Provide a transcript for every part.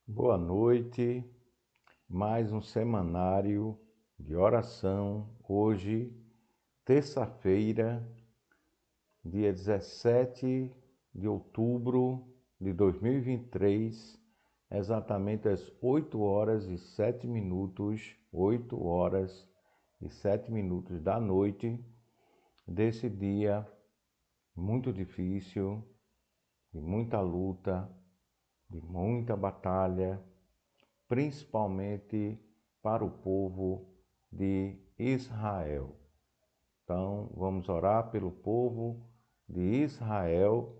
Boa noite, mais um semanário de oração. Hoje, terça-feira, dia 17 de outubro de 2023, exatamente às 8 horas e 7 minutos, 8 horas e 7 minutos da noite, desse dia muito difícil, de muita luta, de muita batalha, principalmente para o povo de Israel. Então, vamos orar pelo povo de Israel,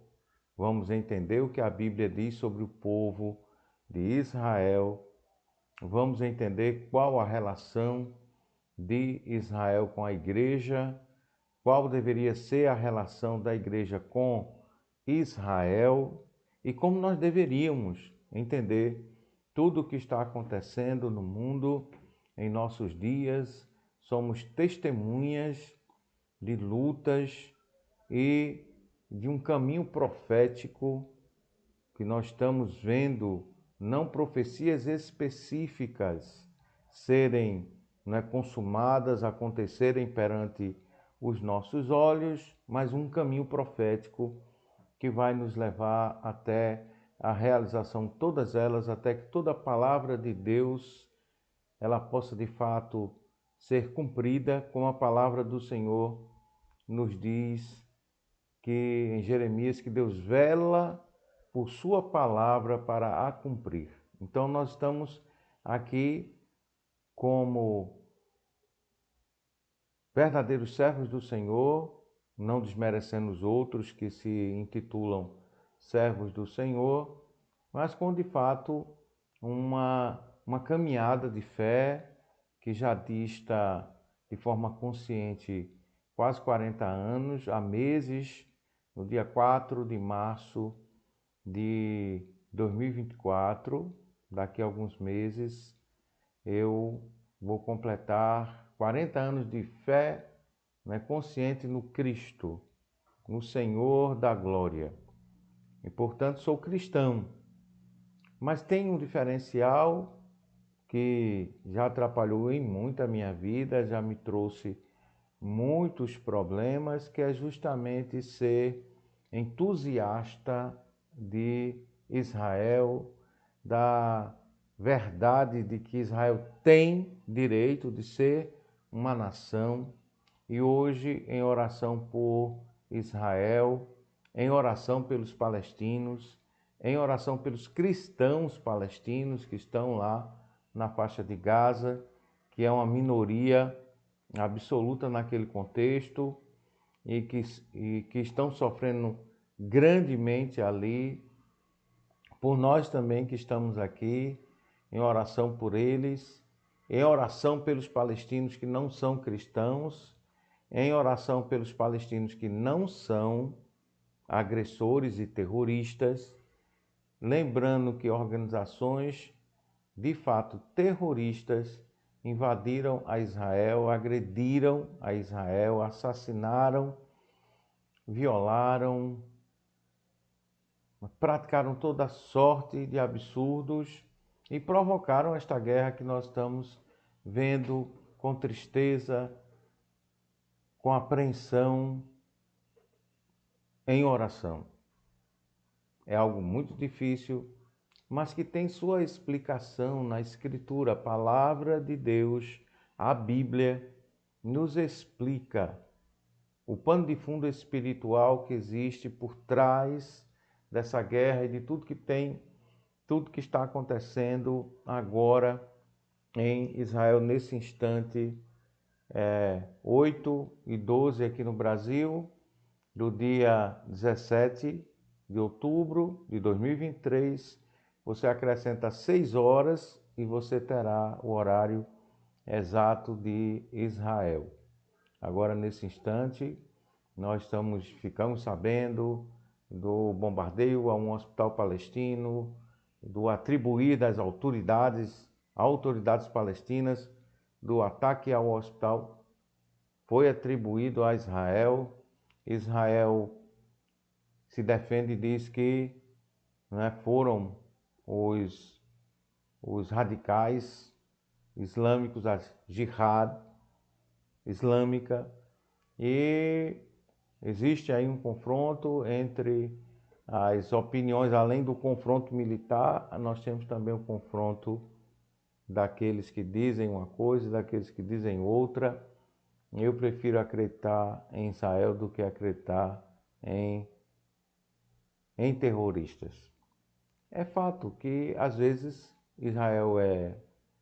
vamos entender o que a Bíblia diz sobre o povo de Israel, vamos entender qual a relação de Israel com a igreja, qual deveria ser a relação da igreja com Israel e como nós deveríamos entender tudo o que está acontecendo no mundo em nossos dias. Somos testemunhas de lutas e de um caminho profético que nós estamos vendo, não profecias específicas serem consumadas, acontecerem perante os nossos olhos, mas um caminho profético que vai nos levar até a realização de todas elas, até que toda a palavra de Deus ela possa de fato ser cumprida, como a palavra do Senhor nos diz que em Jeremias que Deus vela por sua palavra para a cumprir. Então nós estamos aqui como verdadeiros servos do Senhor, não desmerecendo os outros que se intitulam servos do Senhor, mas com de fato uma caminhada de fé que já dista de forma consciente quase 40 anos, há meses, no dia 4 de março de 2024, daqui a alguns meses, eu vou completar 40 anos de fé, consciente no Cristo, no Senhor da glória. E, portanto, sou cristão. Mas tem um diferencial que já atrapalhou em muito a minha vida, já me trouxe muitos problemas, que é justamente ser entusiasta de Israel, da verdade de que Israel tem direito de ser uma nação. E hoje, em oração por Israel, em oração pelos palestinos, em oração pelos cristãos palestinos que estão lá na faixa de Gaza, que é uma minoria absoluta naquele contexto e que estão sofrendo grandemente ali, por nós também que estamos aqui, em oração por eles, em oração pelos palestinos que não são cristãos, em oração pelos palestinos que não são agressores e terroristas, lembrando que organizações de fato terroristas invadiram a Israel, agrediram a Israel, assassinaram, violaram, praticaram toda sorte de absurdos e provocaram esta guerra que nós estamos vendo com tristeza, com apreensão, em oração. É algo muito difícil, mas que tem sua explicação na Escritura. A palavra de Deus, a Bíblia, nos explica o pano de fundo espiritual que existe por trás dessa guerra e de tudo que está acontecendo agora em Israel nesse instante, 8 e 12 aqui no Brasil, do dia 17 de outubro de 2023, você acrescenta 6 horas e você terá o horário exato de Israel. Agora, nesse instante, nós ficamos sabendo do bombardeio a um hospital palestino, do atribuir das autoridades palestinas, do ataque ao hospital, foi atribuído a Israel. Israel se defende e diz que foram os os radicais islâmicos, a jihad islâmica, e existe aí um confronto entre as opiniões. Além do confronto militar, nós temos também o confronto daqueles que dizem uma coisa e daqueles que dizem outra. Eu prefiro acreditar em Israel do que acreditar em terroristas. É fato que, às vezes, Israel é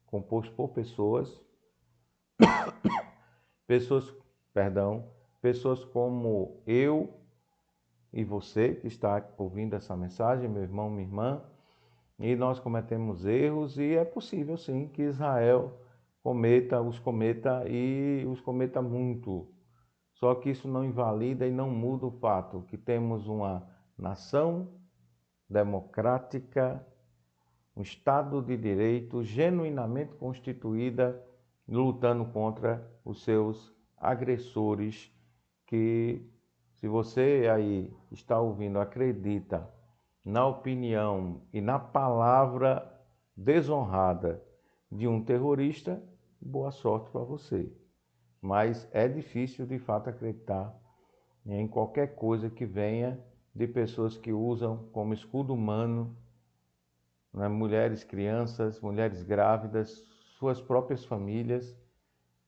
composto por pessoas, pessoas como eu e você que está ouvindo essa mensagem, meu irmão, minha irmã, e nós cometemos erros, e é possível sim que Israel os cometa muito. Só que isso não invalida e não muda o fato que temos uma nação democrática, um Estado de Direito genuinamente constituída, lutando contra os seus agressores, que, se você aí está ouvindo, acredita na opinião e na palavra desonrada de um terrorista, boa sorte para você. Mas é difícil de fato acreditar em qualquer coisa que venha de pessoas que usam como escudo humano, né, mulheres, crianças, mulheres grávidas, suas próprias famílias,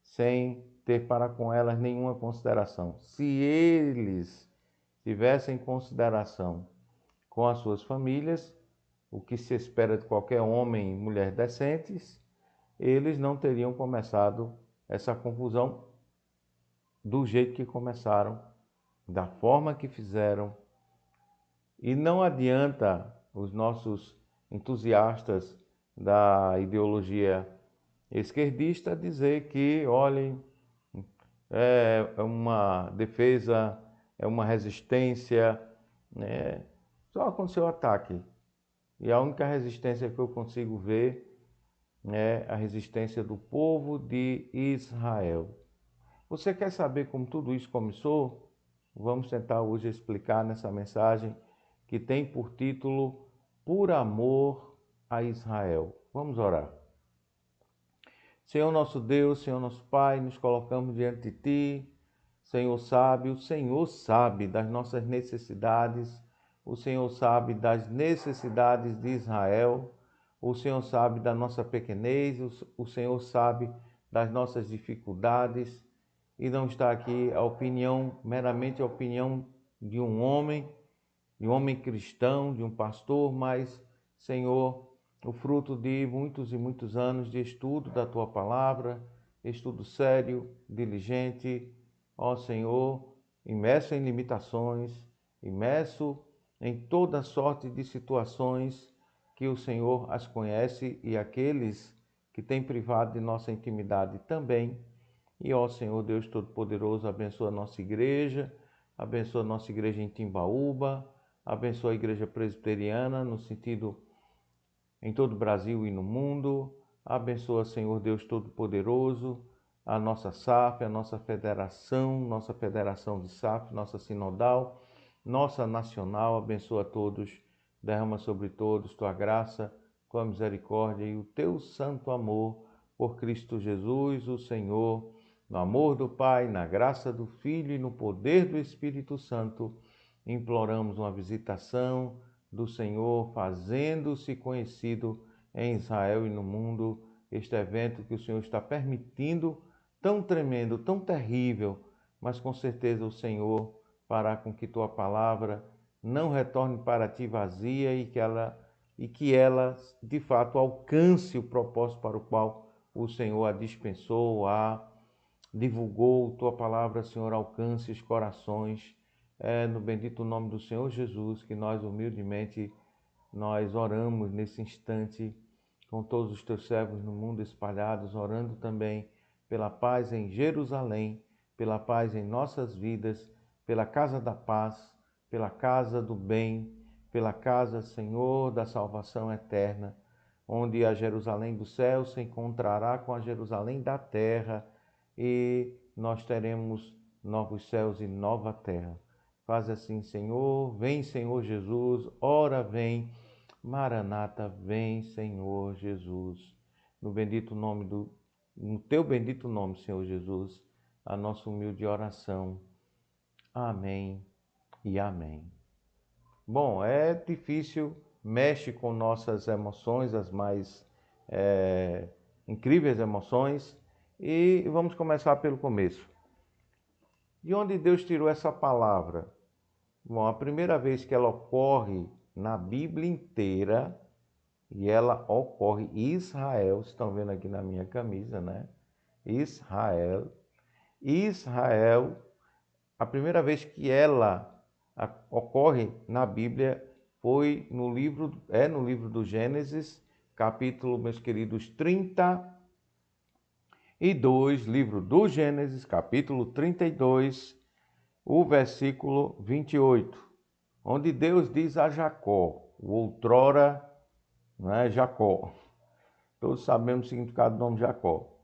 sem ter para com elas nenhuma consideração. Se eles tivessem consideração com as suas famílias, o que se espera de qualquer homem e mulher decentes, eles não teriam começado essa confusão do jeito que começaram, da forma que fizeram. E não adianta os nossos entusiastas da ideologia esquerdista dizer que, olhem, é uma defesa, é uma resistência, né? Só aconteceu o ataque. E a única resistência que eu consigo ver é a resistência do povo de Israel. Você quer saber como tudo isso começou? Vamos tentar hoje explicar nessa mensagem que tem por título Por Amor a Israel. Vamos orar. Senhor nosso Deus, Senhor nosso Pai, nos colocamos diante de Ti. O Senhor sabe das nossas necessidades, o Senhor sabe das necessidades de Israel, o Senhor sabe da nossa pequenez, o Senhor sabe das nossas dificuldades, e não está aqui a opinião, meramente a opinião de um homem cristão, de um pastor, mas, Senhor, o fruto de muitos e muitos anos de estudo da Tua Palavra, estudo sério, diligente, ó Senhor, imerso em limitações, imerso em toda sorte de situações que o Senhor as conhece, e aqueles que têm privado de nossa intimidade também. E ó Senhor Deus Todo-Poderoso, abençoa a nossa igreja em Timbaúba, abençoa a igreja presbiteriana no sentido em todo o Brasil e no mundo. Abençoa, Senhor Deus Todo-Poderoso, a nossa SAF, a nossa federação de SAF, nossa sinodal, nossa nacional. Abençoa a todos, derrama sobre todos tua graça, tua misericórdia e o teu santo amor por Cristo Jesus, o Senhor, no amor do Pai, na graça do Filho e no poder do Espírito Santo. Imploramos uma visitação do Senhor, fazendo-se conhecido em Israel e no mundo, este evento que o Senhor está permitindo, tão tremendo, tão terrível, mas com certeza o Senhor fará com que tua palavra não retorne para ti vazia, e que ela de fato alcance o propósito para o qual o Senhor a dispensou, a divulgou. Tua palavra, Senhor, alcance os corações. É no bendito nome do Senhor Jesus que nós humildemente oramos nesse instante, com todos os teus servos no mundo espalhados, orando também pela paz em Jerusalém, pela paz em nossas vidas, pela casa da paz, pela casa do bem, pela casa, Senhor, da salvação eterna, onde a Jerusalém do céu se encontrará com a Jerusalém da terra, e nós teremos novos céus e nova terra. Faz assim, Senhor. Vem, Senhor Jesus. Ora, vem. Maranata, vem, Senhor Jesus. No teu bendito nome, Senhor Jesus, a nossa humilde oração. Amém e amém. Bom, é difícil, mexe com nossas emoções, as mais incríveis emoções, e vamos começar pelo começo. De onde Deus tirou essa palavra? Bom, a primeira vez que ela ocorre na Bíblia inteira, e ela ocorre em Israel, vocês estão vendo aqui na minha camisa, né? Israel, a primeira vez que ela ocorre na Bíblia foi no livro do Gênesis, capítulo, meus queridos, 32, livro do Gênesis, capítulo 32, o versículo 28, onde Deus diz a Jacó, o outrora, não é, Jacó. Todos sabemos o significado do nome Jacó.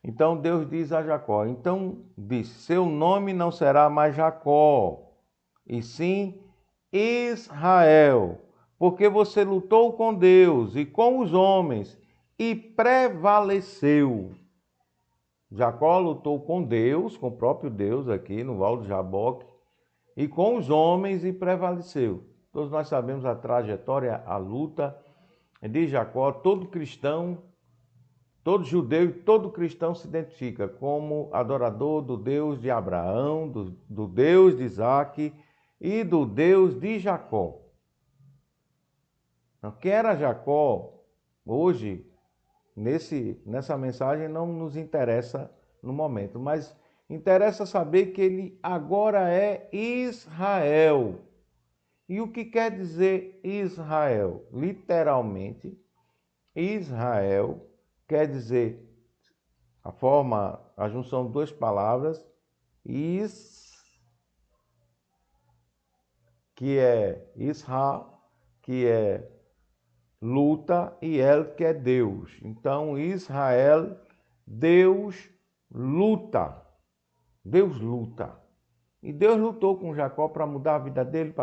Então Deus diz a Jacó, então disse, seu nome não será mais Jacó, e sim Israel, porque você lutou com Deus e com os homens e prevaleceu. Jacó lutou com Deus, com o próprio Deus aqui no Val do Jaboque, e com os homens e prevaleceu. Todos nós sabemos a trajetória, a luta de Jacó. Todo cristão, todo judeu e todo cristão se identifica como adorador do Deus de Abraão, do Deus de Isaac e do Deus de Jacó. Então, quem era Jacó, hoje, nessa mensagem, não nos interessa no momento, mas interessa saber que ele agora é Israel. E o que quer dizer Israel? Literalmente, Israel quer dizer a junção de duas palavras, que é Israel, que é luta, e El, que é Deus. Então, Israel, Deus luta. Deus luta. E Deus lutou com Jacó para mudar a vida dele,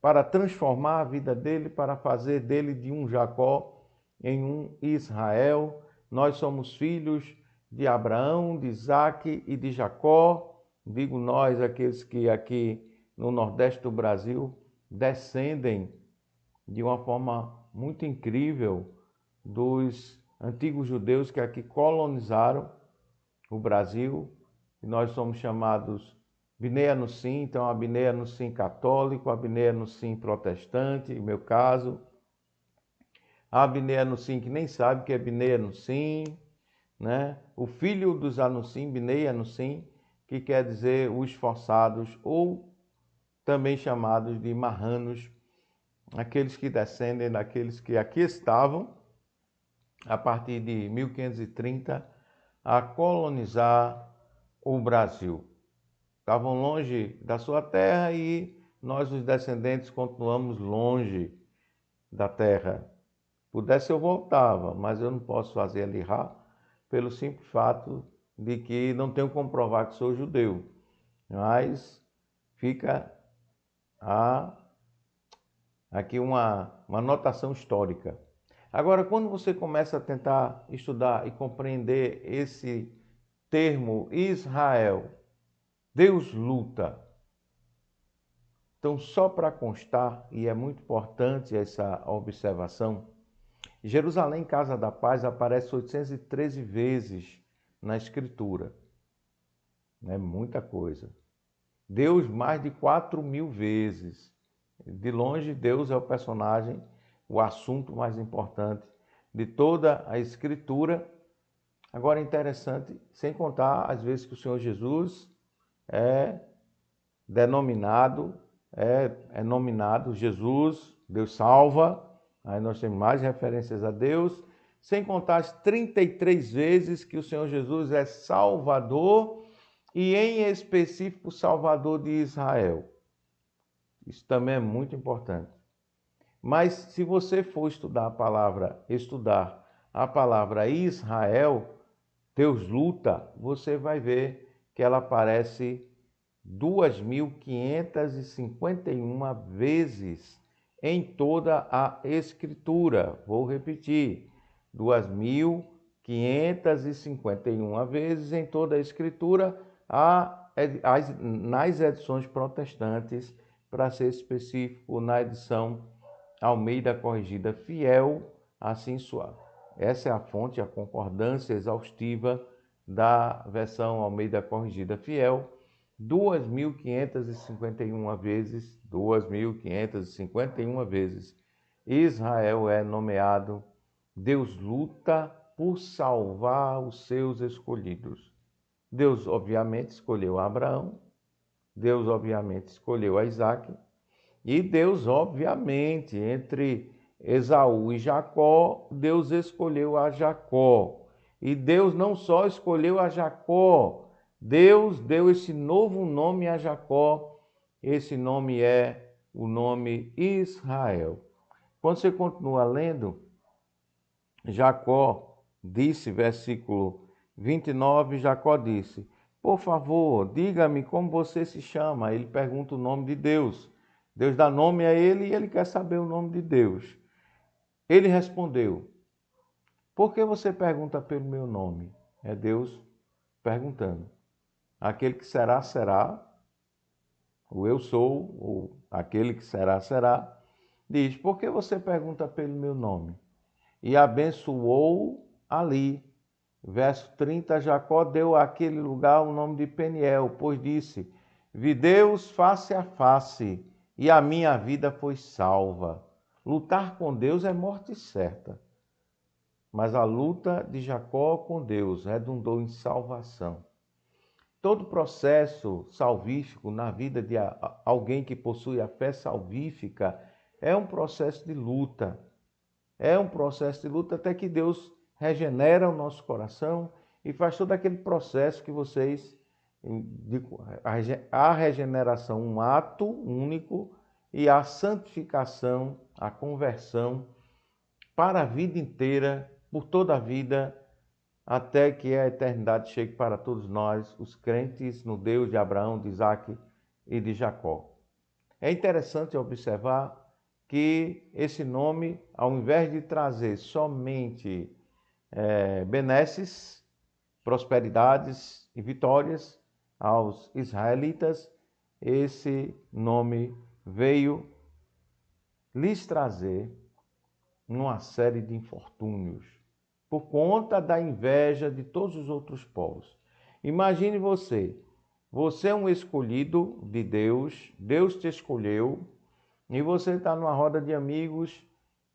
para transformar a vida dele, para fazer dele de um Jacó em um Israel. Nós somos filhos de Abraão, de Isaac e de Jacó. Digo nós, aqueles que aqui no Nordeste do Brasil descendem de uma forma muito incrível dos antigos judeus que aqui colonizaram o Brasil. E nós somos chamados Bnei Anussim, então a Bnei Anussim católico, a Bnei Anussim protestante, no meu caso, a Bnei Anussim que nem sabe que é Bnei Anussim, né? O filho dos Anussim, Bnei Anussim, que quer dizer os esforçados, ou também chamados de marranos, aqueles que descendem daqueles que aqui estavam a partir de 1530 a colonizar o Brasil. Estavam longe da sua terra e nós, os descendentes, continuamos longe da terra. Pudesse eu voltava, mas eu não posso fazer ali Lirá pelo simples fato de que não tenho como provar que sou judeu. Mas fica aqui uma anotação histórica. Agora, quando você começa a tentar estudar e compreender esse termo Israel, Deus luta. Então, só para constar, e é muito importante essa observação, Jerusalém, Casa da Paz, aparece 813 vezes na Escritura. É muita coisa. Deus, mais de 4.000 vezes. De longe, Deus é o personagem, o assunto mais importante de toda a Escritura. Agora, interessante, sem contar as vezes que o Senhor Jesus é nominado Jesus, Deus salva. Aí nós temos mais referências a Deus, sem contar as 33 vezes que o Senhor Jesus é Salvador, e em específico Salvador de Israel. Isso também é muito importante. Mas se você for estudar a palavra Israel, Deus luta, você vai ver que ela aparece 2.551 vezes em toda a Escritura. Vou repetir, 2.551 vezes em toda a Escritura, nas edições protestantes, para ser específico, na edição Almeida Corrigida Fiel, assim suave. Essa é a fonte, a concordância exaustiva da versão Almeida Corrigida Fiel, 2.551 vezes, Israel é nomeado, Deus luta por salvar os seus escolhidos. Deus, obviamente, escolheu Abraão, Deus, obviamente, escolheu a Isaac, e Deus, obviamente, entre Esaú e Jacó, Deus escolheu a Jacó. E Deus não só escolheu a Jacó, Deus deu esse novo nome a Jacó. Esse nome é o nome Israel. Quando você continua lendo, Jacó disse, versículo 29, Jacó disse: por favor, diga-me como você se chama. Ele pergunta o nome de Deus. Deus dá nome a ele e ele quer saber o nome de Deus. Ele respondeu: por que você pergunta pelo meu nome? É Deus perguntando. Aquele que será, será. O eu sou, ou aquele que será, será. Diz: por que você pergunta pelo meu nome? E abençoou ali. Verso 30, Jacó deu àquele lugar o nome de Peniel, pois disse: vi Deus face a face, e a minha vida foi salva. Lutar com Deus é morte certa. Mas a luta de Jacó com Deus redundou em salvação. Todo processo salvífico na vida de alguém que possui a fé salvífica é um processo de luta. É um processo de luta até que Deus regenera o nosso coração e faz todo aquele processo que vocês... A regeneração, um ato único, e a santificação, a conversão para a vida inteira, por toda a vida, até que a eternidade chegue para todos nós, os crentes no Deus de Abraão, de Isaac e de Jacó. É interessante observar que esse nome, ao invés de trazer somente benesses, prosperidades e vitórias aos israelitas, esse nome veio lhes trazer uma série de infortúnios, por conta da inveja de todos os outros povos. Imagine você é um escolhido de Deus, Deus te escolheu, e você está numa roda de amigos,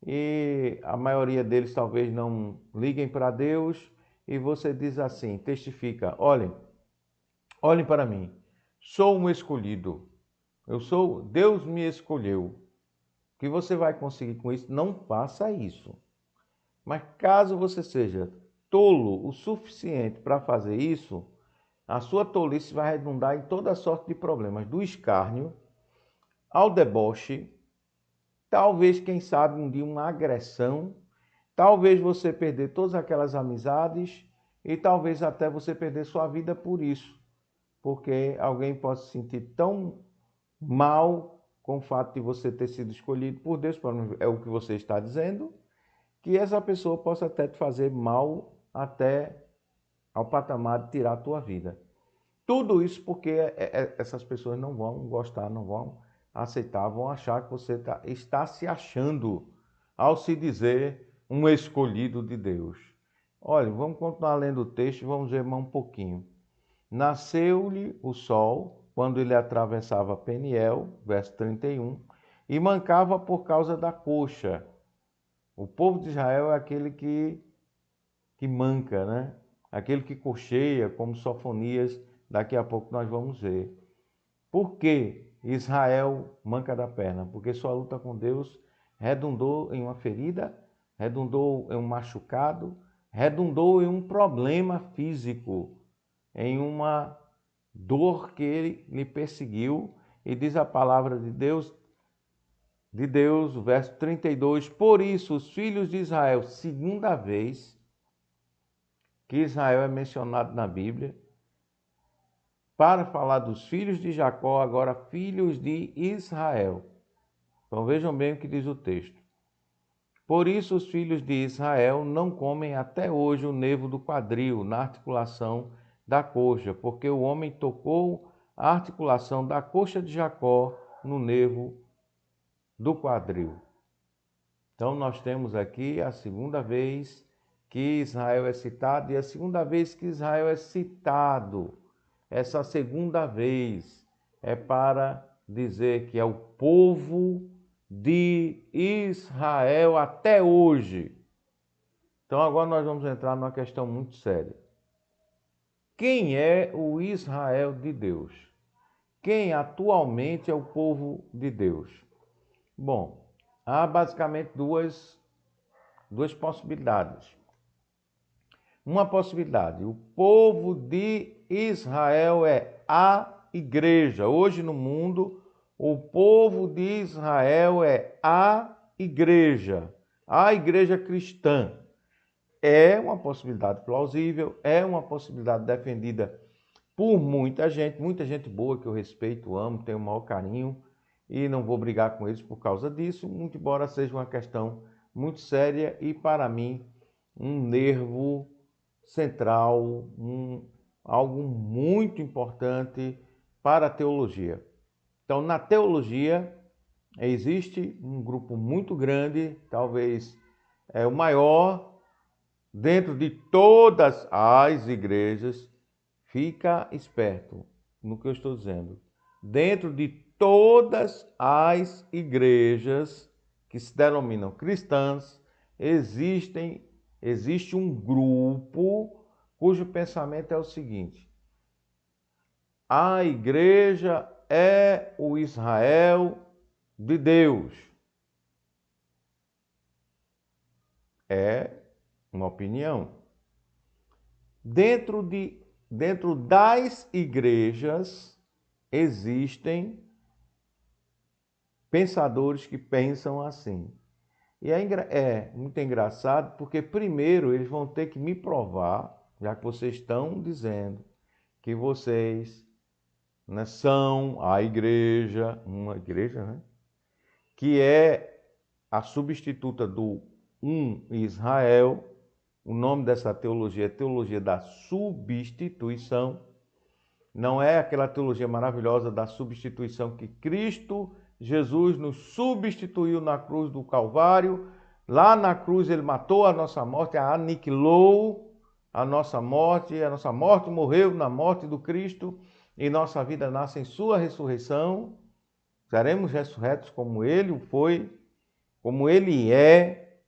e a maioria deles talvez não liguem para Deus, e você diz assim, testifica: olhem para mim, sou um escolhido, Deus me escolheu. O que você vai conseguir com isso? Não faça isso. Mas caso você seja tolo o suficiente para fazer isso, a sua tolice vai redundar em toda sorte de problemas, do escárnio ao deboche, talvez, quem sabe, um dia uma agressão, talvez você perder todas aquelas amizades e talvez até você perder sua vida por isso, porque alguém pode se sentir tão mal com o fato de você ter sido escolhido por Deus, é o que você está dizendo, que essa pessoa possa até te fazer mal até ao patamar de tirar a tua vida. Tudo isso porque essas pessoas não vão gostar, não vão aceitar, vão achar que você está se achando ao se dizer um escolhido de Deus. Olha, vamos continuar lendo o texto e vamos ver mais um pouquinho. Nasceu-lhe o sol quando ele atravessava Peniel, verso 31, e mancava por causa da coxa. O povo de Israel é aquele que manca, né? Aquele que cocheia, como Sofonias, daqui a pouco nós vamos ver. Por que Israel manca da perna? Porque sua luta com Deus redundou em uma ferida, redundou em um machucado, redundou em um problema físico, em uma dor que ele lhe perseguiu. E diz a palavra de Deus, o verso 32, por isso os filhos de Israel, segunda vez que Israel é mencionado na Bíblia, para falar dos filhos de Jacó, agora filhos de Israel. Então vejam bem o que diz o texto. Por isso os filhos de Israel não comem até hoje o nervo do quadril na articulação da coxa, porque o homem tocou a articulação da coxa de Jacó no nervo do quadril. Então nós temos aqui a segunda vez que Israel é citado, e a segunda vez que Israel é citado, essa segunda vez é para dizer que é o povo de Israel até hoje. Então agora nós vamos entrar numa questão muito séria. Quem é o Israel de Deus? Quem atualmente é o povo de Deus? Bom, há basicamente duas possibilidades. Uma possibilidade, o povo de Israel é a igreja. Hoje no mundo, o povo de Israel é a igreja cristã. É uma possibilidade plausível, é uma possibilidade defendida por muita gente boa que eu respeito, amo, tenho o maior carinho e não vou brigar com eles por causa disso, muito embora seja uma questão muito séria e para mim um nervo central, algo muito importante para a teologia. Então, na teologia, existe um grupo muito grande, talvez é o maior, dentro de todas as igrejas. Fica esperto no que eu estou dizendo. Dentro de todas as igrejas que se denominam cristãs, existe um grupo cujo pensamento é o seguinte: a igreja é o Israel de Deus. É uma opinião. Dentro das igrejas existem pensadores que pensam assim. E é muito engraçado porque primeiro eles vão ter que me provar, já que vocês estão dizendo que vocês, né, são a igreja, uma igreja, né, que é a substituta do Israel. O nome dessa teologia é teologia da substituição. Não é aquela teologia maravilhosa da substituição que Cristo Jesus nos substituiu na cruz do Calvário. Lá na cruz ele matou a nossa morte, aniquilou a nossa morte morreu na morte do Cristo e nossa vida nasce em sua ressurreição. Seremos ressurretos como ele foi, como ele é.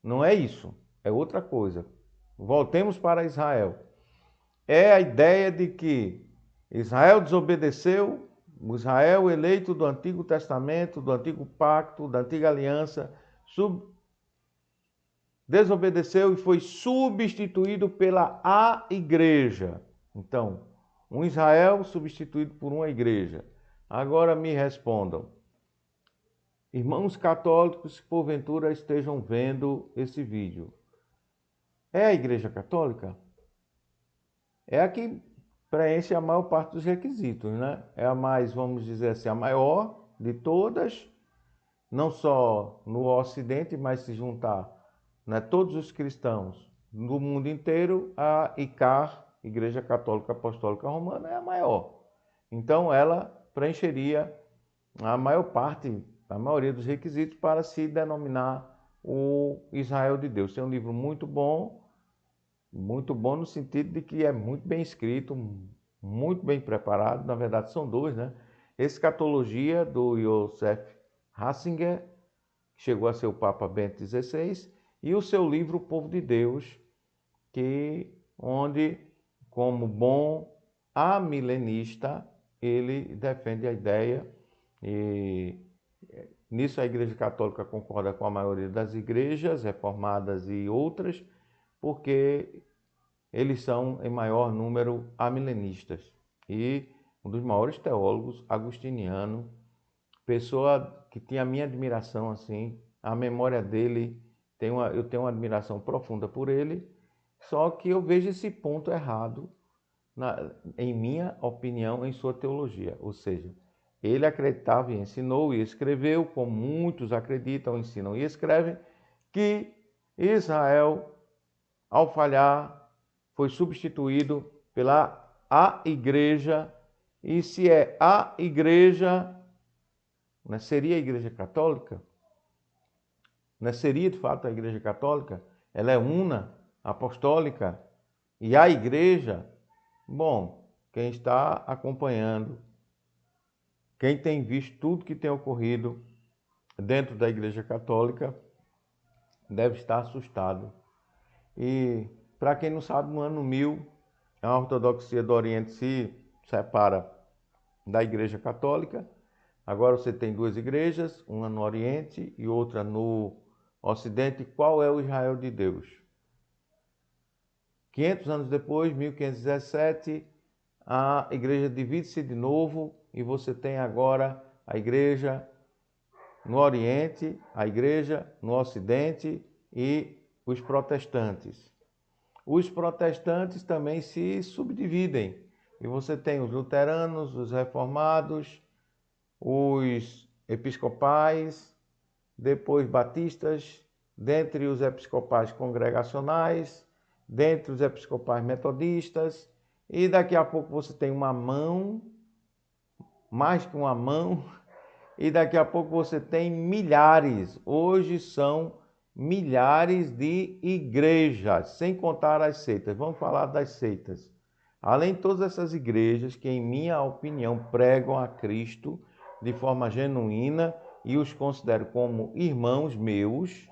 Não é isso, é outra coisa. Voltemos para Israel. É a ideia de que Israel desobedeceu, o Israel eleito do Antigo Testamento, do Antigo Pacto, da Antiga Aliança, desobedeceu e foi substituído pela a igreja. Então, um Israel substituído por uma igreja. Agora me respondam, irmãos católicos que porventura estejam vendo esse vídeo. É a igreja católica? É a que preenche a maior parte dos requisitos, né? É a mais, vamos dizer assim, a maior de todas, não só no Ocidente, mas se juntar, né, todos os cristãos do mundo inteiro, a ICAR, Igreja Católica Apostólica Romana, é a maior. Então ela preencheria a maior parte, a maioria dos requisitos para se denominar o Israel de Deus. É um livro muito bom no sentido de que é muito bem escrito, muito bem preparado. Na verdade são dois, né? Escatologia, do Joseph Ratzinger, que chegou a ser o Papa Bento XVI, e o seu livro O Povo de Deus, onde, como bom amilenista, ele defende a ideia, e nisso a Igreja Católica concorda com a maioria das igrejas reformadas e outras, porque eles são em maior número amilenistas. E um dos maiores teólogos, agustiniano, pessoa que tinha a minha admiração, assim, a memória dele, eu tenho uma admiração profunda por ele, só que eu vejo esse ponto errado, em minha opinião, em sua teologia. Ou seja, Ele acreditava e ensinou e escreveu, como muitos acreditam, ensinam e escrevem, que Israel, ao falhar, foi substituído pela a igreja. E se é a igreja, né, seria a igreja católica? Né, seria de fato a igreja católica? Ela é una, apostólica. E a igreja, bom, quem está acompanhando, quem tem visto tudo que tem ocorrido dentro da igreja católica, deve estar assustado. E para quem não sabe, no ano 1000, a ortodoxia do Oriente se separa da igreja católica. Agora você tem duas igrejas, uma no Oriente e outra no Ocidente. Qual é o Israel de Deus? 500 anos depois, 1517, a igreja divide-se de novo e você tem agora a igreja no Oriente, a igreja no Ocidente e os protestantes. Os protestantes também se subdividem e você tem os luteranos, os reformados, os episcopais, depois batistas, dentre os episcopais congregacionais, dentre os episcopais metodistas, e daqui a pouco você tem uma mão, mais que uma mão, e daqui a pouco você tem milhares. Hoje são milhares de igrejas, sem contar as seitas. Vamos falar das seitas. Além de todas essas igrejas que, em minha opinião, pregam a Cristo de forma genuína e os considero como irmãos meus,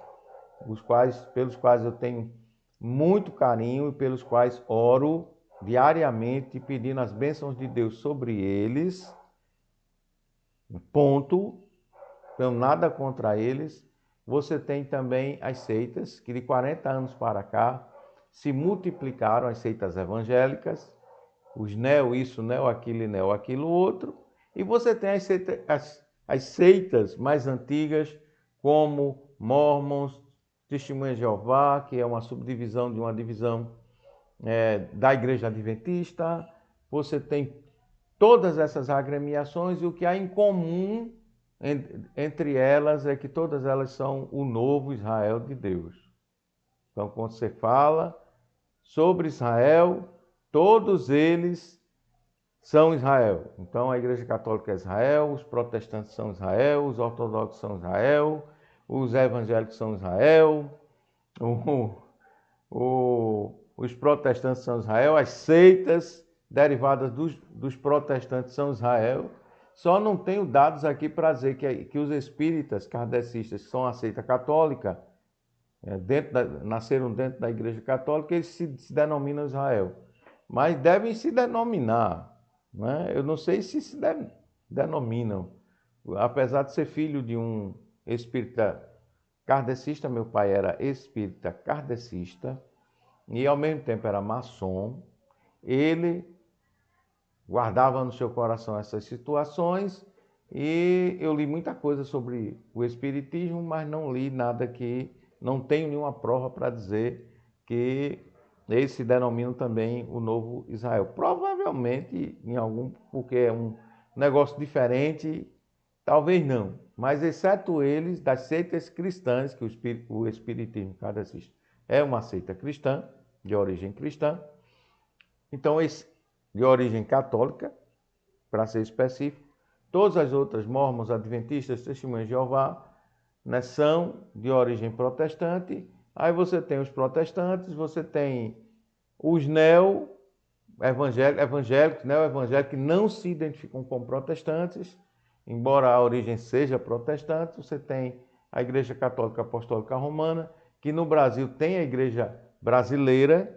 pelos quais eu tenho muito carinho e pelos quais oro diariamente pedindo as bênçãos de Deus sobre eles. Ponto. Então, nada contra eles. Você tem também as seitas que de 40 anos para cá se multiplicaram, as seitas evangélicas, os neo isso, neo aquilo e neo aquilo outro. E você tem as seitas mais antigas, como Mormons, Testemunha de Jeová, que é uma subdivisão de uma divisão da Igreja Adventista. Você tem todas essas agremiações e o que há em comum entre elas é que todas elas são o novo Israel de Deus. Então, quando você fala sobre Israel, todos eles são Israel. Então, a Igreja Católica é Israel, os protestantes são Israel, os ortodoxos são Israel, os evangélicos são Israel, os protestantes são Israel, as seitas derivadas dos protestantes são Israel. Só não tenho dados aqui para dizer que os espíritas kardecistas, que são a seita católica, nasceram dentro da Igreja Católica, eles se denominam Israel. Mas devem se denominar. Né? Eu não sei se denominam. Apesar de ser filho de um espírita kardecista, meu pai era espírita kardecista e ao mesmo tempo era maçom, ele guardava no seu coração essas situações e eu li muita coisa sobre o espiritismo, mas não li nada não tenho nenhuma prova para dizer que eles se denominam também o novo Israel. Provavelmente porque é um negócio diferente, talvez não. Mas exceto eles, das seitas cristãs, que o espiritismo kardecista é uma seita cristã, de origem cristã. Então, de origem católica, para ser específico. Todas as outras, mormons, adventistas, testemunhas de Jeová, né, são de origem protestante. Aí você tem os protestantes, você tem os evangélicos, neo-evangélicos, que não se identificam como protestantes, embora a origem seja protestante. Você tem a Igreja Católica Apostólica Romana, que no Brasil tem a Igreja Brasileira,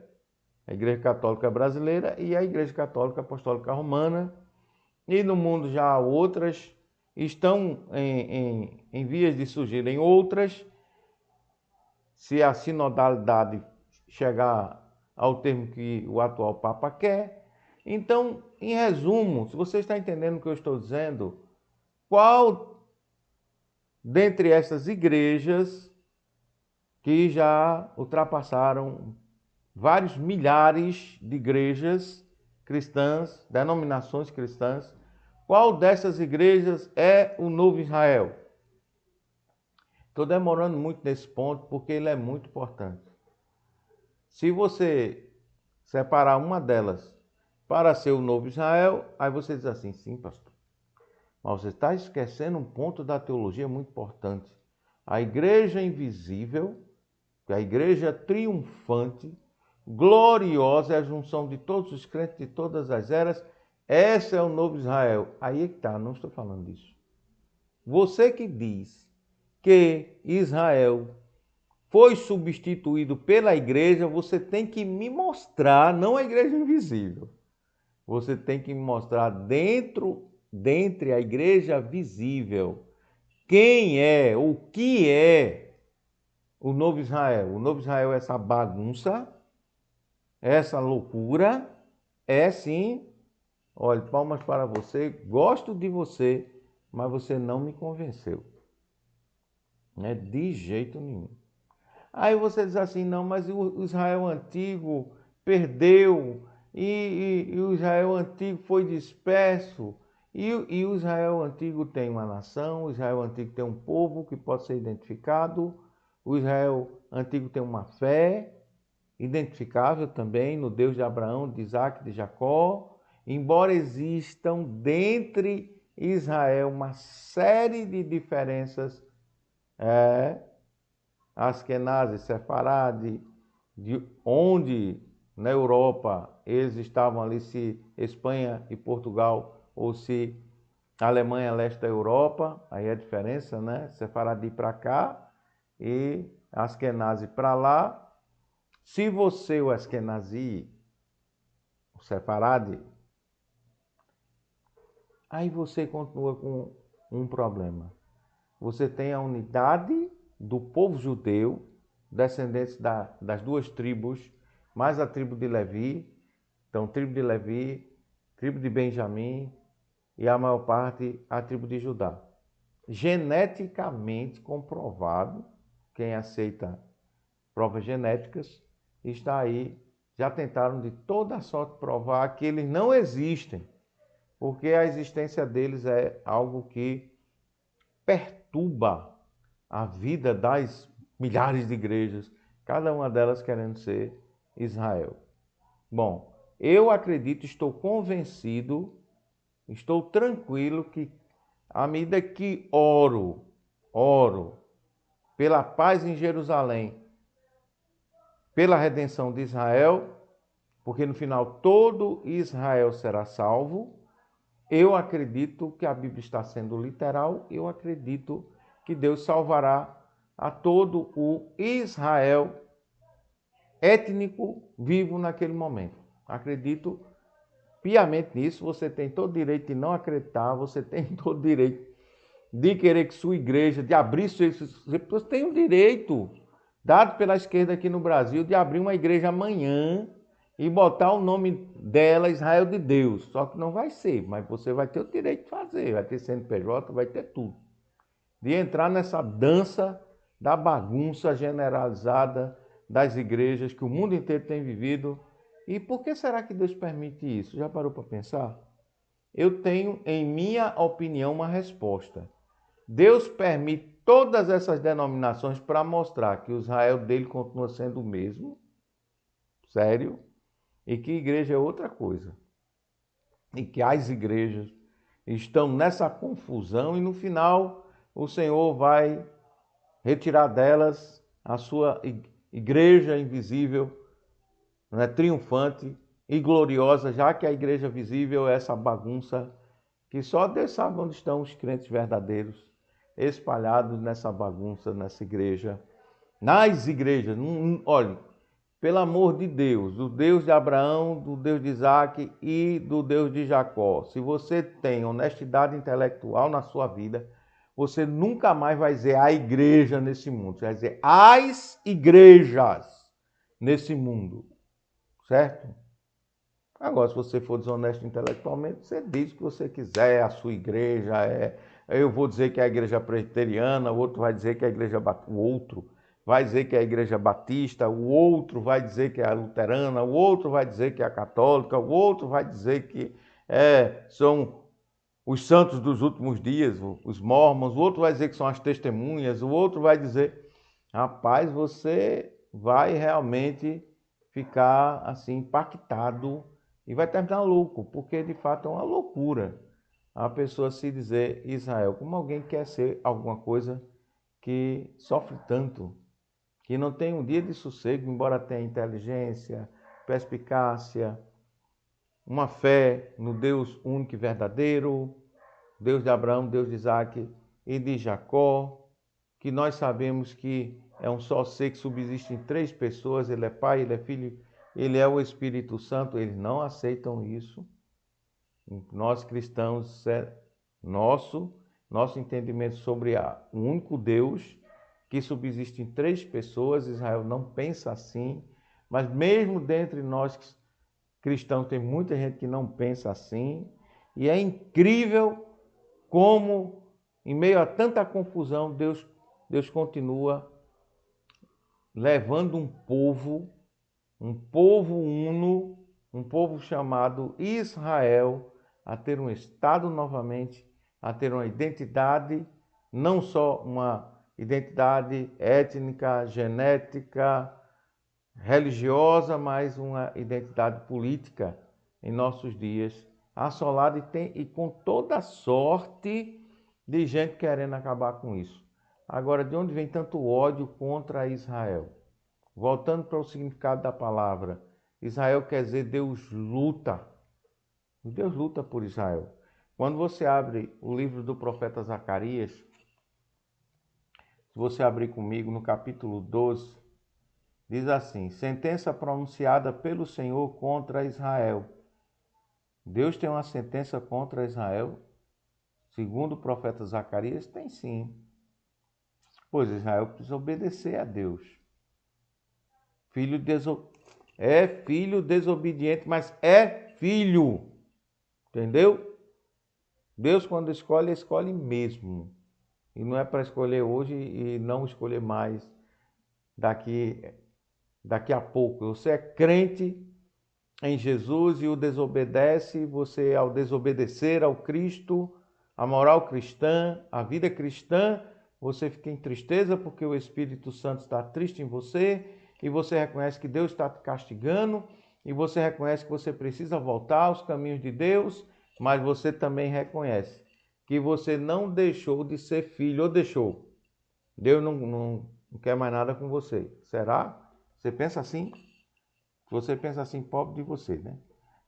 a Igreja Católica Brasileira e a Igreja Católica Apostólica Romana. E no mundo já há outras, estão em vias de surgirem outras, se a sinodalidade chegar ao termo que o atual Papa quer. Então, em resumo, se você está entendendo o que eu estou dizendo, qual dentre essas igrejas que já ultrapassaram vários milhares de igrejas cristãs, denominações cristãs, Qual dessas igrejas é o novo Israel? Estou demorando muito nesse ponto porque ele é muito importante. Se você separar uma delas para ser o novo Israel, aí você diz assim, sim, pastor, mas você está esquecendo um ponto da teologia muito importante. A igreja invisível, a igreja triunfante, gloriosa, é a junção de todos os crentes de todas as eras, essa é o novo Israel. Aí é que está, não estou falando disso. Você que diz que Israel foi substituído pela igreja, você tem que me mostrar, não a igreja invisível. Você tem que me mostrar dentre a igreja visível, quem é, o que é o novo Israel. O novo Israel é essa bagunça, essa loucura, é sim, olha, palmas para você, gosto de você, mas você não me convenceu. Né? De jeito nenhum. Aí você diz assim, não, mas o Israel antigo perdeu, e o Israel antigo foi disperso, e o Israel antigo tem uma nação, o Israel antigo tem um povo que pode ser identificado, o Israel antigo tem uma fé identificável também no Deus de Abraão, de Isaac, de Jacó, embora existam dentre Israel uma série de diferenças, Askenazi, Sefarade, de onde na Europa eles estavam ali, se Espanha e Portugal, ou se Alemanha, leste da Europa, aí a diferença, né? Sefaradi para cá e Askenazi para lá. Se você, o Askenazi, o Sefarade, aí você continua com um problema. Você tem a unidade do povo judeu, descendentes das duas tribos, mais a tribo de Levi. Então, tribo de Levi, tribo de Benjamim e a maior parte a tribo de Judá. Geneticamente comprovado, quem aceita provas genéticas, está aí. Já tentaram de toda sorte provar que eles não existem, porque a existência deles é algo que perturba a vida das milhares de igrejas, cada uma delas querendo ser Israel. Bom, eu acredito, estou convencido, estou tranquilo que à medida que oro pela paz em Jerusalém, pela redenção de Israel, porque no final todo Israel será salvo, eu acredito que a Bíblia está sendo literal, eu acredito que Deus salvará a todo o Israel étnico vivo naquele momento. Acredito piamente nisso. Você tem todo o direito de não acreditar, você tem todo o direito de querer que sua igreja, de abrir você tem o direito, dado pela esquerda aqui no Brasil, de abrir uma igreja amanhã e botar o nome dela Israel de Deus. Só que não vai ser, mas você vai ter o direito de fazer, vai ter CNPJ, vai ter tudo. De entrar nessa dança da bagunça generalizada das igrejas que o mundo inteiro tem vivido. E por que será que Deus permite isso? Já parou para pensar? Eu tenho, em minha opinião, uma resposta. Deus permite todas essas denominações para mostrar que o Israel dele continua sendo o mesmo, sério, e que igreja é outra coisa. E que as igrejas estão nessa confusão e no final o Senhor vai retirar delas a sua igreja invisível, né, triunfante e gloriosa, já que a igreja visível é essa bagunça que só Deus sabe onde estão os crentes verdadeiros, espalhados nessa bagunça, nessa igreja, nas igrejas. Olha, pelo amor de Deus, do Deus de Abraão, do Deus de Isaac e do Deus de Jacó, se você tem honestidade intelectual na sua vida, você nunca mais vai dizer a igreja nesse mundo, você vai dizer as igrejas nesse mundo, certo? Agora, se você for desonesto intelectualmente, você diz o que você quiser, a sua igreja é... Eu vou dizer que é a igreja presbiteriana, o outro vai dizer que é a igreja... O outro vai dizer que é a igreja batista, o outro vai dizer que é a luterana, o outro vai dizer que é a católica, o outro vai dizer que são os santos dos últimos dias, os mormons, o outro vai dizer que são as testemunhas, o outro vai dizer, rapaz, você vai realmente ficar assim impactado e vai terminar louco, porque de fato é uma loucura a pessoa se dizer Israel, como alguém quer ser alguma coisa que sofre tanto, que não tem um dia de sossego, embora tenha inteligência, perspicácia, uma fé no Deus único e verdadeiro, Deus de Abraão, Deus de Isaac e de Jacó, que nós sabemos que é um só ser que subsiste em três pessoas, ele é Pai, ele é Filho, ele é o Espírito Santo, eles não aceitam isso. Nós cristãos, nosso entendimento sobre o único Deus que subsiste em três pessoas, Israel não pensa assim, mas mesmo dentre nós cristãos tem muita gente que não pensa assim, e é incrível como, em meio a tanta confusão, Deus continua levando um povo uno, um povo chamado Israel, a ter um Estado novamente, a ter uma identidade, não só uma identidade étnica, genética, religiosa, mas uma identidade política em nossos dias, assolada e com toda sorte de gente querendo acabar com isso. Agora, de onde vem tanto ódio contra Israel? Voltando para o significado da palavra, Israel quer dizer Deus luta. Deus luta por Israel. Quando você abre o livro do profeta Zacarias, se você abrir comigo no capítulo 12, diz assim: sentença pronunciada pelo Senhor contra Israel. Deus tem uma sentença contra Israel? Segundo o profeta Zacarias, tem sim. Pois Israel precisa obedecer a Deus. É filho desobediente, mas é filho. Entendeu? Deus, quando escolhe, escolhe mesmo. E não é para escolher hoje e não escolher mais daqui a pouco. Você é crente em Jesus e o desobedece, você ao desobedecer ao Cristo, a moral cristã, a vida cristã, você fica em tristeza porque o Espírito Santo está triste em você e você reconhece que Deus está te castigando e você reconhece que você precisa voltar aos caminhos de Deus, mas você também reconhece que você não deixou de ser filho ou deixou. Deus não quer mais nada com você. Será? Você pensa assim? Se você pensa assim, pobre de você, né?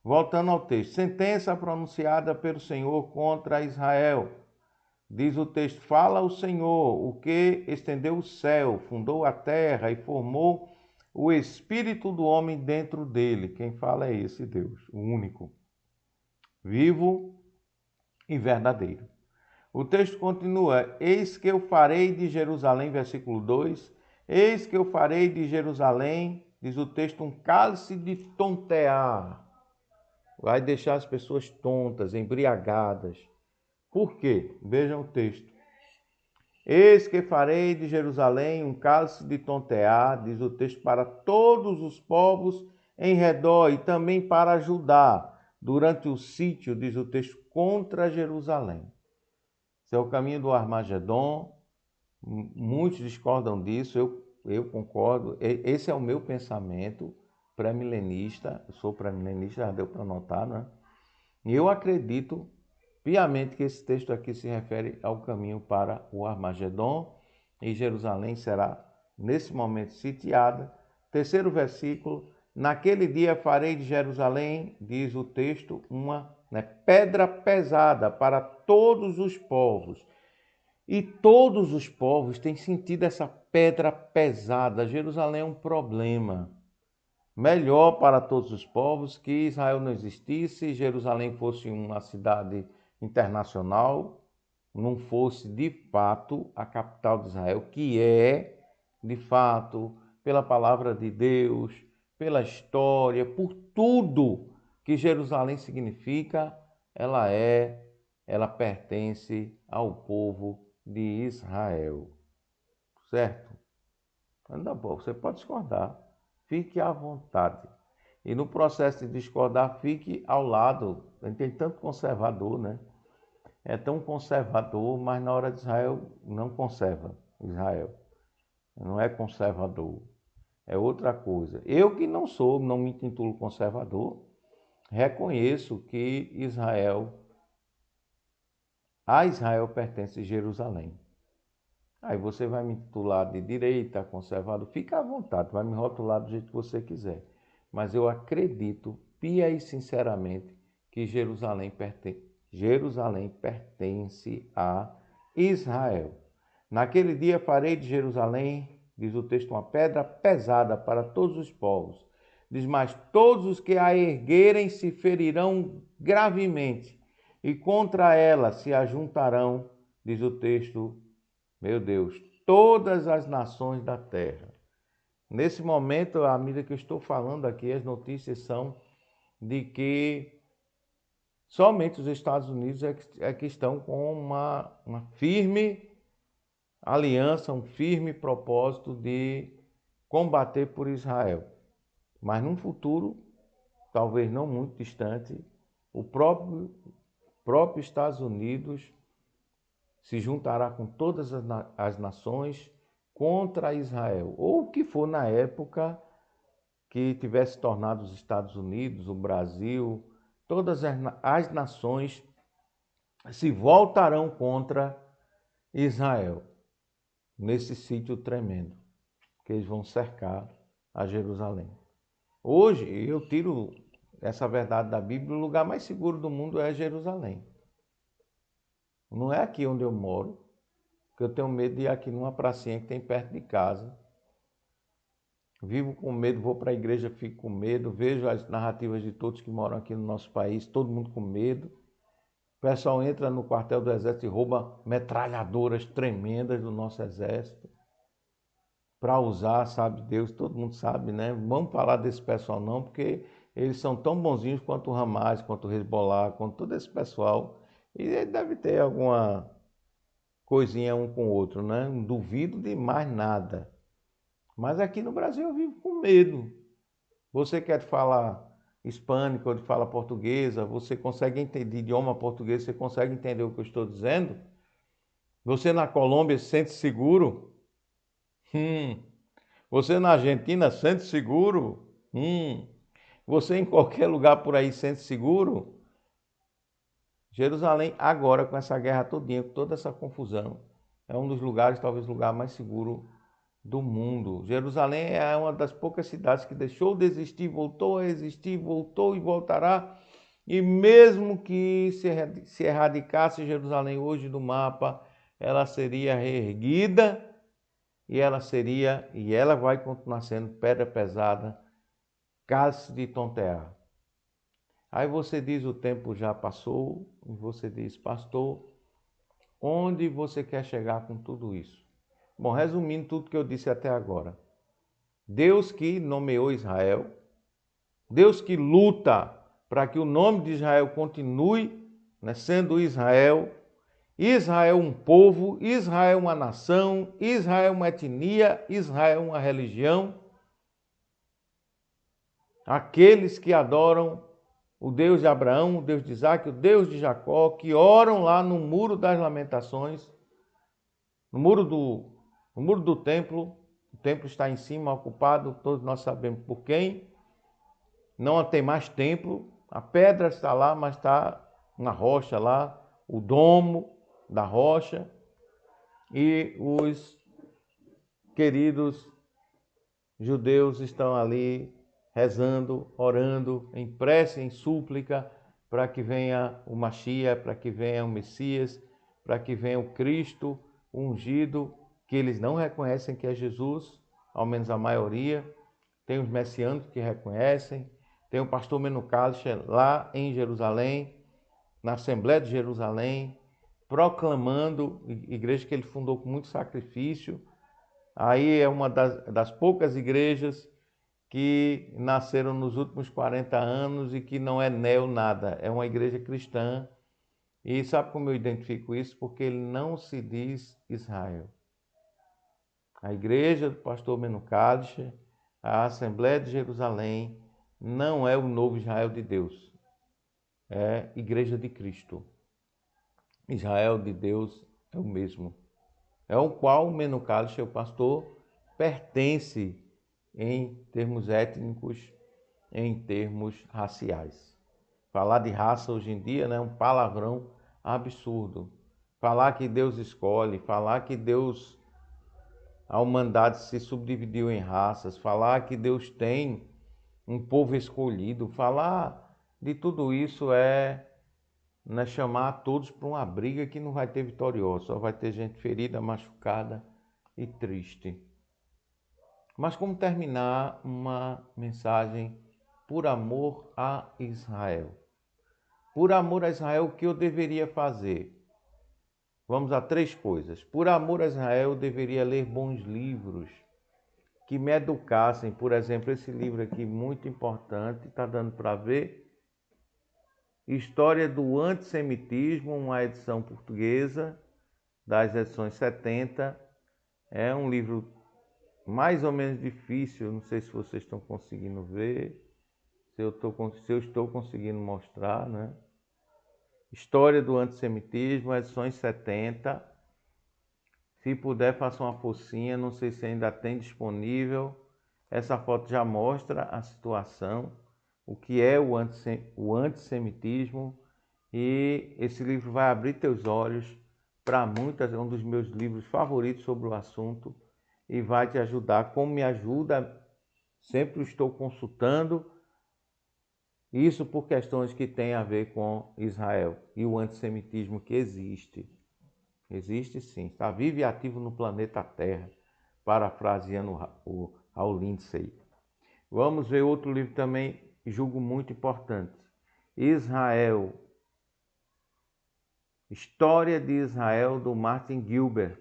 Voltando ao texto. Sentença pronunciada pelo Senhor contra Israel. Diz o texto: fala o Senhor, o que estendeu o céu, fundou a terra e formou o espírito do homem dentro dele. Quem fala é esse Deus, o único, vivo e verdadeiro. O texto continua: eis que eu farei de Jerusalém, versículo 2, eis que eu farei de Jerusalém, diz o texto, um cálice de tontear. Vai deixar as pessoas tontas, embriagadas. Por quê? Vejam o texto. Eis que farei de Jerusalém um cálice de tontear, diz o texto, para todos os povos em redor e também para Judá, durante o sítio, diz o texto, contra Jerusalém. Esse é o caminho do Armagedon. Muitos discordam disso, eu concordo. Esse é o meu pensamento pré-milenista. Eu sou pré-milenista, já deu para notar, né? E eu acredito piamente que esse texto aqui se refere ao caminho para o Armagedon, e Jerusalém será, nesse momento, sitiada. Terceiro versículo: naquele dia farei de Jerusalém, diz o texto, uma pedra pesada para todos os povos. E todos os povos têm sentido essa pedra pesada. Jerusalém é um problema. Melhor para todos os povos que Israel não existisse, Jerusalém fosse uma cidade internacional, não fosse de fato a capital de Israel, que é, de fato, pela palavra de Deus, pela história, por tudo que Jerusalém significa, ela pertence ao povo de Israel. Certo? Anda bom, você pode discordar, fique à vontade. E no processo de discordar, fique ao lado. A gente tem tanto conservador, né? é tão conservador, mas na hora de Israel não conserva Israel. Não é conservador, é outra coisa. Eu que não sou, não me intitulo conservador, reconheço que a Israel pertence Jerusalém. Aí você vai me titular de direita, conservador, fica à vontade, vai me rotular do jeito que você quiser. Mas eu acredito, pia e sinceramente, que Jerusalém pertence a Israel. Naquele dia farei de Jerusalém, diz o texto, uma pedra pesada para todos os povos. Diz, mas todos os que a erguerem se ferirão gravemente, e contra ela se ajuntarão, diz o texto, meu Deus, todas as nações da terra. Nesse momento, à medida que eu estou falando aqui, as notícias são de que somente os Estados Unidos é que estão com uma firme aliança, um firme propósito de combater por Israel. Mas num futuro, talvez não muito distante, o próprio Estados Unidos se juntará com todas as nações contra Israel, ou o que for na época que tivesse tornado os Estados Unidos, o Brasil, todas as nações se voltarão contra Israel, nesse sítio tremendo, que eles vão cercar a Jerusalém. Hoje, eu tiro essa verdade da Bíblia, o lugar mais seguro do mundo é Jerusalém. Não é aqui onde eu moro, porque eu tenho medo de ir aqui numa pracinha que tem perto de casa. Vivo com medo, vou para a igreja, fico com medo, vejo as narrativas de todos que moram aqui no nosso país, todo mundo com medo. O pessoal entra no quartel do exército e rouba metralhadoras tremendas do nosso exército para usar, sabe Deus, todo mundo sabe, né? Vamos falar desse pessoal não, porque eles são tão bonzinhos quanto o Hamas, quanto o Hezbollah, quanto todo esse pessoal. E ele deve ter alguma coisinha um com o outro, né? Não duvido de mais nada. Mas aqui no Brasil eu vivo com medo. Você quer falar hispânico ou fala portuguesa, você consegue entender idioma português, você consegue entender o que eu estou dizendo? Você na Colômbia se sente seguro? Você na Argentina se sente seguro? Você em qualquer lugar por aí se sente seguro? Jerusalém agora com essa guerra todinha, com toda essa confusão, é um dos lugares, talvez o lugar mais seguro do mundo. Jerusalém é uma das poucas cidades que deixou de existir, voltou a existir, voltou e voltará. E mesmo que se erradicasse Jerusalém hoje do mapa, ela seria reerguida e ela vai continuar sendo pedra pesada, cálice de tontear. Aí você diz, o tempo já passou, e você diz, pastor, onde você quer chegar com tudo isso? Bom, resumindo tudo que eu disse até agora. Deus que nomeou Israel, Deus que luta para que o nome de Israel continue, né, sendo Israel, Israel um povo, Israel uma nação, Israel uma etnia, Israel uma religião. Aqueles que adoram o Deus de Abraão, o Deus de Isaac, o Deus de Jacó, que oram lá no Muro das Lamentações, no muro do templo. O templo está em cima, ocupado, todos nós sabemos por quem. Não tem mais templo, a pedra está lá, mas está na rocha lá, o domo da rocha. E os queridos judeus estão ali rezando, orando, em prece, em súplica, para que venha o Mashiach, para que venha o Messias, para que venha o Cristo ungido, que eles não reconhecem que é Jesus, ao menos a maioria. Tem os messiânicos que reconhecem, tem o pastor Menucalix lá em Jerusalém, na Assembleia de Jerusalém, proclamando, igreja que ele fundou com muito sacrifício. Aí é uma das poucas igrejas que nasceram nos últimos 40 anos e que não é neo nada, é uma igreja cristã. E sabe como eu identifico isso? Porque ele não se diz Israel. A igreja do pastor Menucalix, a Assembleia de Jerusalém, não é o novo Israel de Deus, é Igreja de Cristo. Israel de Deus é o mesmo, é o qual o Menocalli, seu pastor, pertence em termos étnicos, em termos raciais. Falar de raça hoje em dia, né, é um palavrão absurdo. Falar que Deus escolhe, falar que Deus, a humanidade se subdividiu em raças, falar que Deus tem um povo escolhido, falar de tudo isso né, chamar a todos para uma briga que não vai ter vitoriosa, só vai ter gente ferida, machucada e triste. Mas como terminar uma mensagem por amor a Israel? Por amor a Israel, o que eu deveria fazer? Vamos a 3 coisas. Por amor a Israel, eu deveria ler bons livros que me educassem. Por exemplo, esse livro aqui, muito importante, está dando para ver. História do Antissemitismo, uma edição portuguesa, das edições 70. É um livro mais ou menos difícil, não sei se vocês estão conseguindo ver, se eu estou conseguindo mostrar, né? História do Antissemitismo, edições 70. Se puder, faça uma focinha, não sei se ainda tem disponível. Essa foto já mostra a situação, o que é o antissemitismo, e esse livro vai abrir teus olhos para muitas, é um dos meus livros favoritos sobre o assunto e vai te ajudar, como me ajuda, sempre estou consultando isso por questões que têm a ver com Israel e o antissemitismo que existe. Existe sim, está vivo e ativo no planeta Terra, parafraseando o Hal Lindsey. Vamos ver outro livro também, julgo muito importante. Israel, História de Israel, do Martin Gilbert,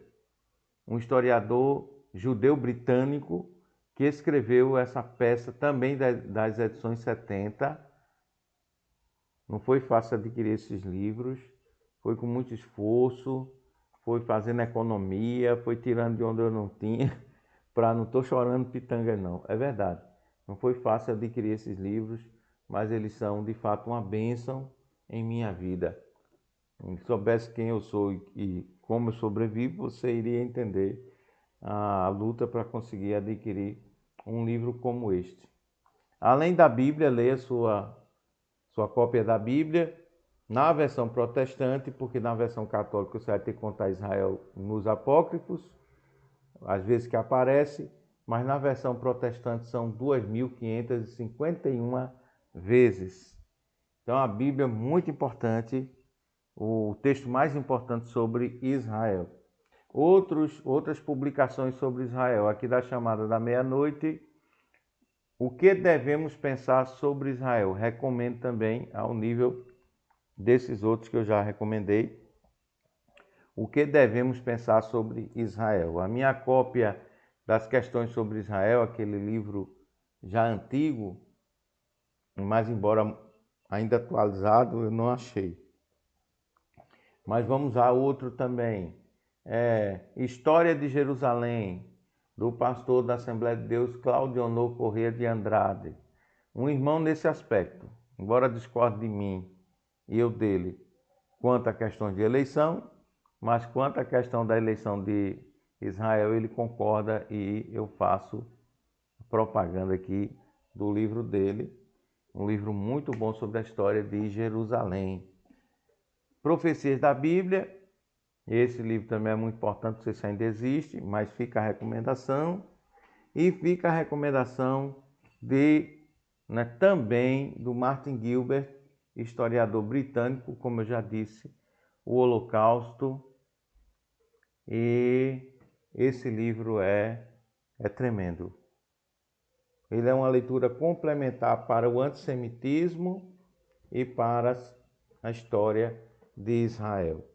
um historiador judeu-britânico que escreveu essa peça também das edições 70. Não foi fácil adquirir esses livros, foi com muito esforço, foi fazendo economia, foi tirando de onde eu não tinha, para não estou chorando pitanga não, é verdade. Não foi fácil adquirir esses livros, mas eles são de fato uma bênção em minha vida. Se soubesse quem eu sou e como eu sobrevivo, você iria entender a luta para conseguir adquirir um livro como este. Além da Bíblia, leia sua cópia da Bíblia na versão protestante, porque na versão católica você vai ter que contar Israel nos apócrifos, às vezes que aparece, mas na versão protestante são 2.551 vezes. Então a Bíblia é muito importante, o texto mais importante sobre Israel. Outras publicações sobre Israel, aqui da Chamada da Meia-Noite, o que devemos pensar sobre Israel? Recomendo também ao nível desses outros que eu já recomendei. O que devemos pensar sobre Israel? A minha cópia das questões sobre Israel, aquele livro já antigo, mas embora ainda atualizado, eu não achei. Mas vamos a outro também. História de Jerusalém, do pastor da Assembleia de Deus, Claudionor Corrêa de Andrade. Um irmão nesse aspecto, embora discorde de mim e eu dele, quanto a questões de eleição, mas quanto à questão da eleição de Israel, ele concorda e eu faço propaganda aqui do livro dele, um livro muito bom sobre a história de Jerusalém. Profecias da Bíblia, esse livro também é muito importante, não sei se ainda existe, mas fica a recomendação. E fica a recomendação também do Martin Gilbert, historiador britânico, como eu já disse, o Holocausto. E esse livro é tremendo. Ele é uma leitura complementar para o antissemitismo e para a história de Israel.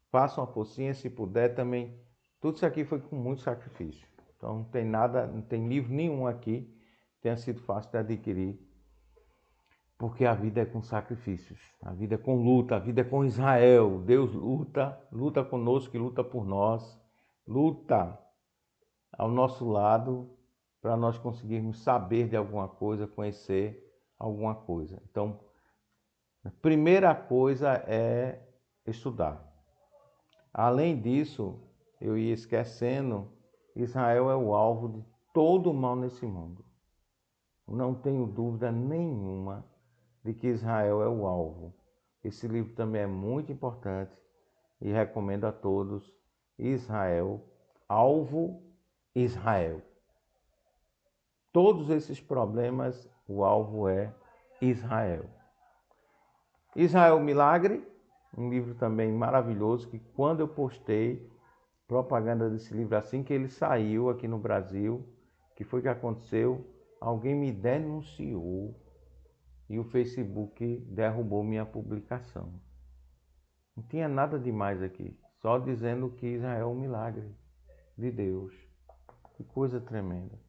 Faça uma focinha se puder também. Tudo isso aqui foi com muito sacrifício. Então não tem nada, não tem livro nenhum aqui que tenha sido fácil de adquirir. Porque a vida é com sacrifícios, a vida é com luta, a vida é com Israel. Deus luta conosco e luta por nós. Luta ao nosso lado para nós conseguirmos saber de alguma coisa, conhecer alguma coisa. Então, a primeira coisa é estudar. Além disso, eu ia esquecendo, Israel é o alvo de todo o mal nesse mundo. Não tenho dúvida nenhuma de que Israel é o alvo. Esse livro também é muito importante e recomendo a todos. Israel, alvo Israel. Todos esses problemas, o alvo é Israel. Israel Milagre, um livro também maravilhoso, que quando eu postei propaganda desse livro, assim que ele saiu aqui no Brasil, que foi que aconteceu? Alguém me denunciou e o Facebook derrubou minha publicação. Não tinha nada demais aqui, só dizendo que Israel é um milagre de Deus. Que coisa tremenda.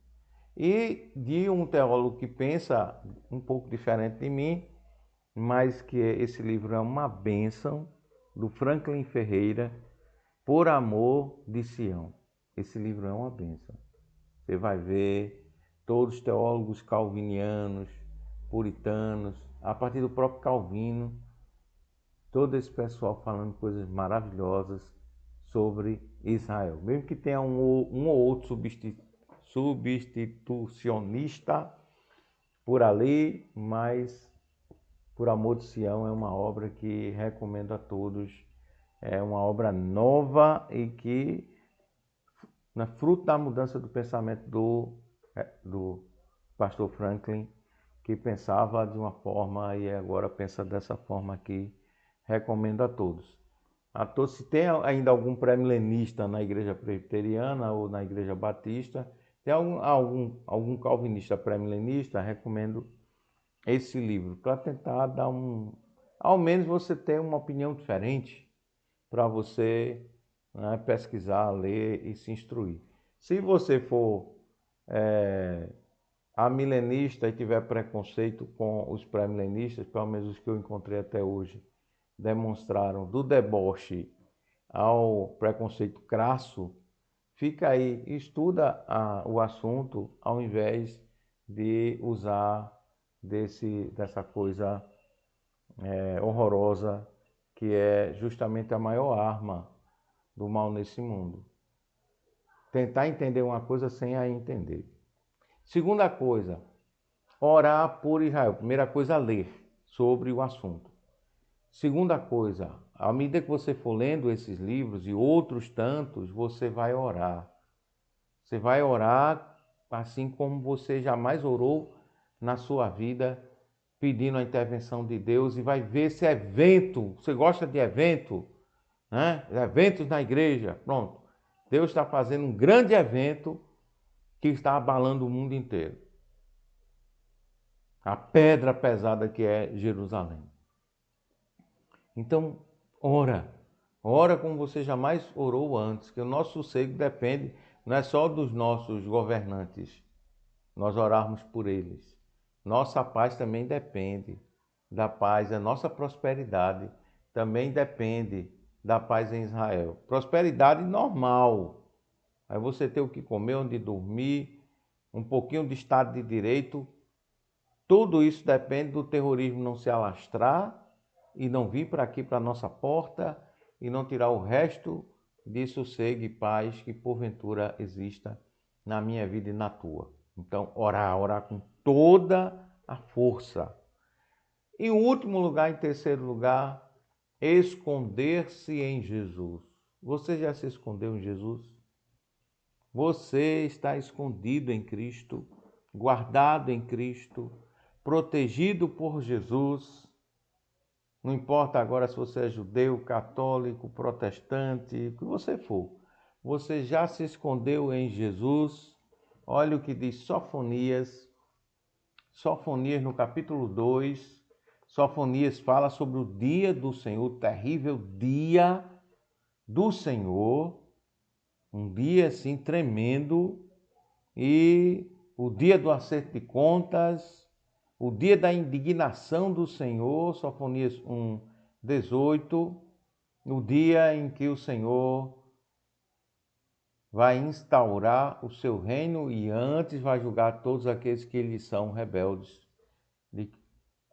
E de um teólogo que pensa um pouco diferente de mim, mas que esse livro é uma bênção, do Franklin Ferreira, Por Amor de Sião. Esse livro é uma bênção. Você vai ver todos os teólogos calvinianos, puritanos, a partir do próprio Calvino, todo esse pessoal falando coisas maravilhosas sobre Israel. Mesmo que tenha um ou outro substitucionista por ali, mas Por Amor de Sião é uma obra que recomendo a todos. É uma obra nova e que é fruto da mudança do pensamento do pastor Franklin, que pensava de uma forma e agora pensa dessa forma aqui. Recomendo a todos. Se tem ainda algum pré-milenista na igreja presbiteriana ou na igreja batista, tem algum calvinista pré-milenista, recomendo esse livro para tentar dar ao menos você ter uma opinião diferente para você, né, pesquisar, ler e se instruir. Se você for amilenista e tiver preconceito com os pré-milenistas, pelo menos os que eu encontrei até hoje, demonstraram do deboche ao preconceito crasso, fica aí, estuda o assunto ao invés de usar dessa coisa horrorosa que é justamente a maior arma do mal nesse mundo. Tentar entender uma coisa sem a entender. Segunda coisa, orar por Israel. Primeira coisa, ler sobre o assunto. Segunda coisa, à medida que você for lendo esses livros e outros tantos, você vai orar. Você vai orar assim como você jamais orou na sua vida, pedindo a intervenção de Deus, e vai ver esse evento. Você gosta de evento, né? Eventos na igreja. Pronto. Deus está fazendo um grande evento que está abalando o mundo inteiro. A pedra pesada que é Jerusalém. Então, ora. Ora como você jamais orou antes, que o nosso sossego depende, não é só dos nossos governantes, nós orarmos por eles. Nossa paz também depende da paz, a nossa prosperidade também depende da paz em Israel. Prosperidade normal. Aí você ter o que comer, onde dormir, um pouquinho de Estado de Direito. Tudo isso depende do terrorismo não se alastrar e não vir para aqui, para a nossa porta, e não tirar o resto de sossego e paz que porventura exista na minha vida e na tua. Então, orar com toda a força. Em último lugar, em terceiro lugar, esconder-se em Jesus. Você já se escondeu em Jesus? Você está escondido em Cristo, guardado em Cristo, protegido por Jesus. Não importa agora se você é judeu, católico, protestante, o que você for. Você já se escondeu em Jesus. Olha o que diz Sofonias. Sofonias no capítulo 2. Sofonias fala sobre o dia do Senhor, o terrível dia do Senhor. Um dia assim tremendo. E o dia do acerto de contas, o dia da indignação do Senhor, Sofonias 1:18, o dia em que o Senhor vai instaurar o seu reino e antes vai julgar todos aqueles que lhe são rebeldes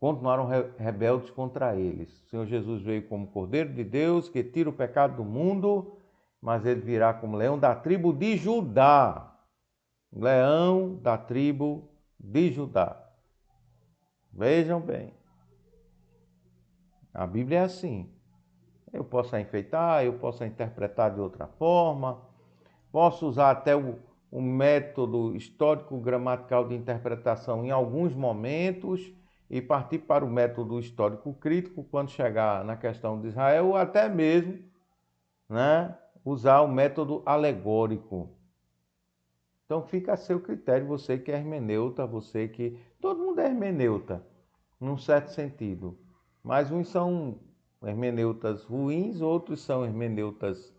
continuaram rebeldes contra eles. O Senhor Jesus veio como Cordeiro de Deus, que tira o pecado do mundo, mas ele virá como leão da tribo de Judá. Leão da tribo de Judá. Vejam bem. A Bíblia é assim. Eu posso enfeitar, eu posso interpretar de outra forma, posso usar até o método histórico-gramatical de interpretação em alguns momentos e partir para o método histórico-crítico quando chegar na questão de Israel, ou até mesmo, né, usar o método alegórico. Então fica a seu critério, você que é hermeneuta, você que... Todo mundo é hermeneuta, num certo sentido. Mas uns são hermeneutas ruins, outros são hermeneutas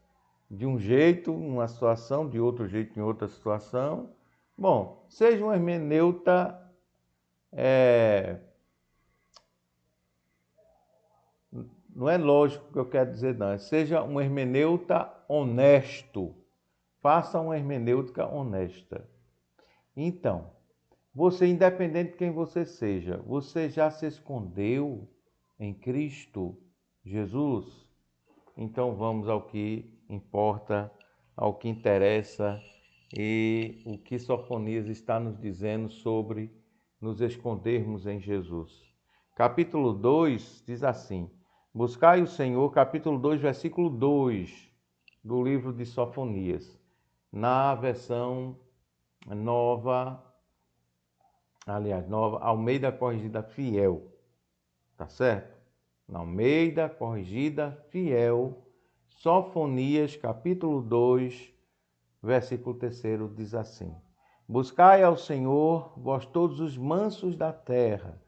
de um jeito, numa situação, de outro jeito, em outra situação. Bom, seja um hermeneuta não é lógico o que eu quero dizer, não. Seja um hermeneuta honesto. Faça uma hermenêutica honesta. Então, você, independente de quem você seja, você já se escondeu em Cristo Jesus? Então vamos ao que importa, ao que interessa e o que Sofonias está nos dizendo sobre nos escondermos em Jesus. Capítulo 2 diz assim: Buscai o Senhor, capítulo 2, versículo 2 do livro de Sofonias, na versão nova, Almeida Corrigida Fiel, tá certo? Na Almeida Corrigida Fiel, Sofonias, capítulo 2, versículo 3 diz assim: Buscai ao Senhor, vós todos os mansos da terra,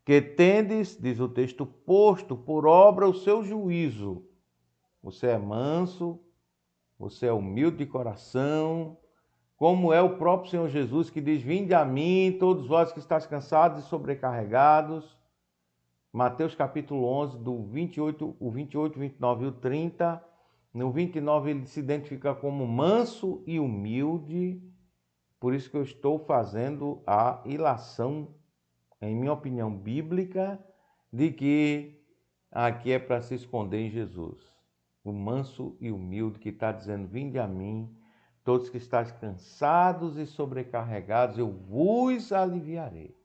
que tendes, diz o texto, posto por obra o seu juízo. Você é manso, você é humilde de coração, como é o próprio Senhor Jesus que diz: Vinde a mim, todos vós que estáis cansados e sobrecarregados. Mateus capítulo 11, do 28, 29 e o 30. No 29 ele se identifica como manso e humilde. Por isso que eu estou fazendo a ilação, em minha opinião bíblica, de que aqui é para se esconder em Jesus. O manso e humilde que está dizendo: Vinde a mim, todos que estáis cansados e sobrecarregados, eu vos aliviarei,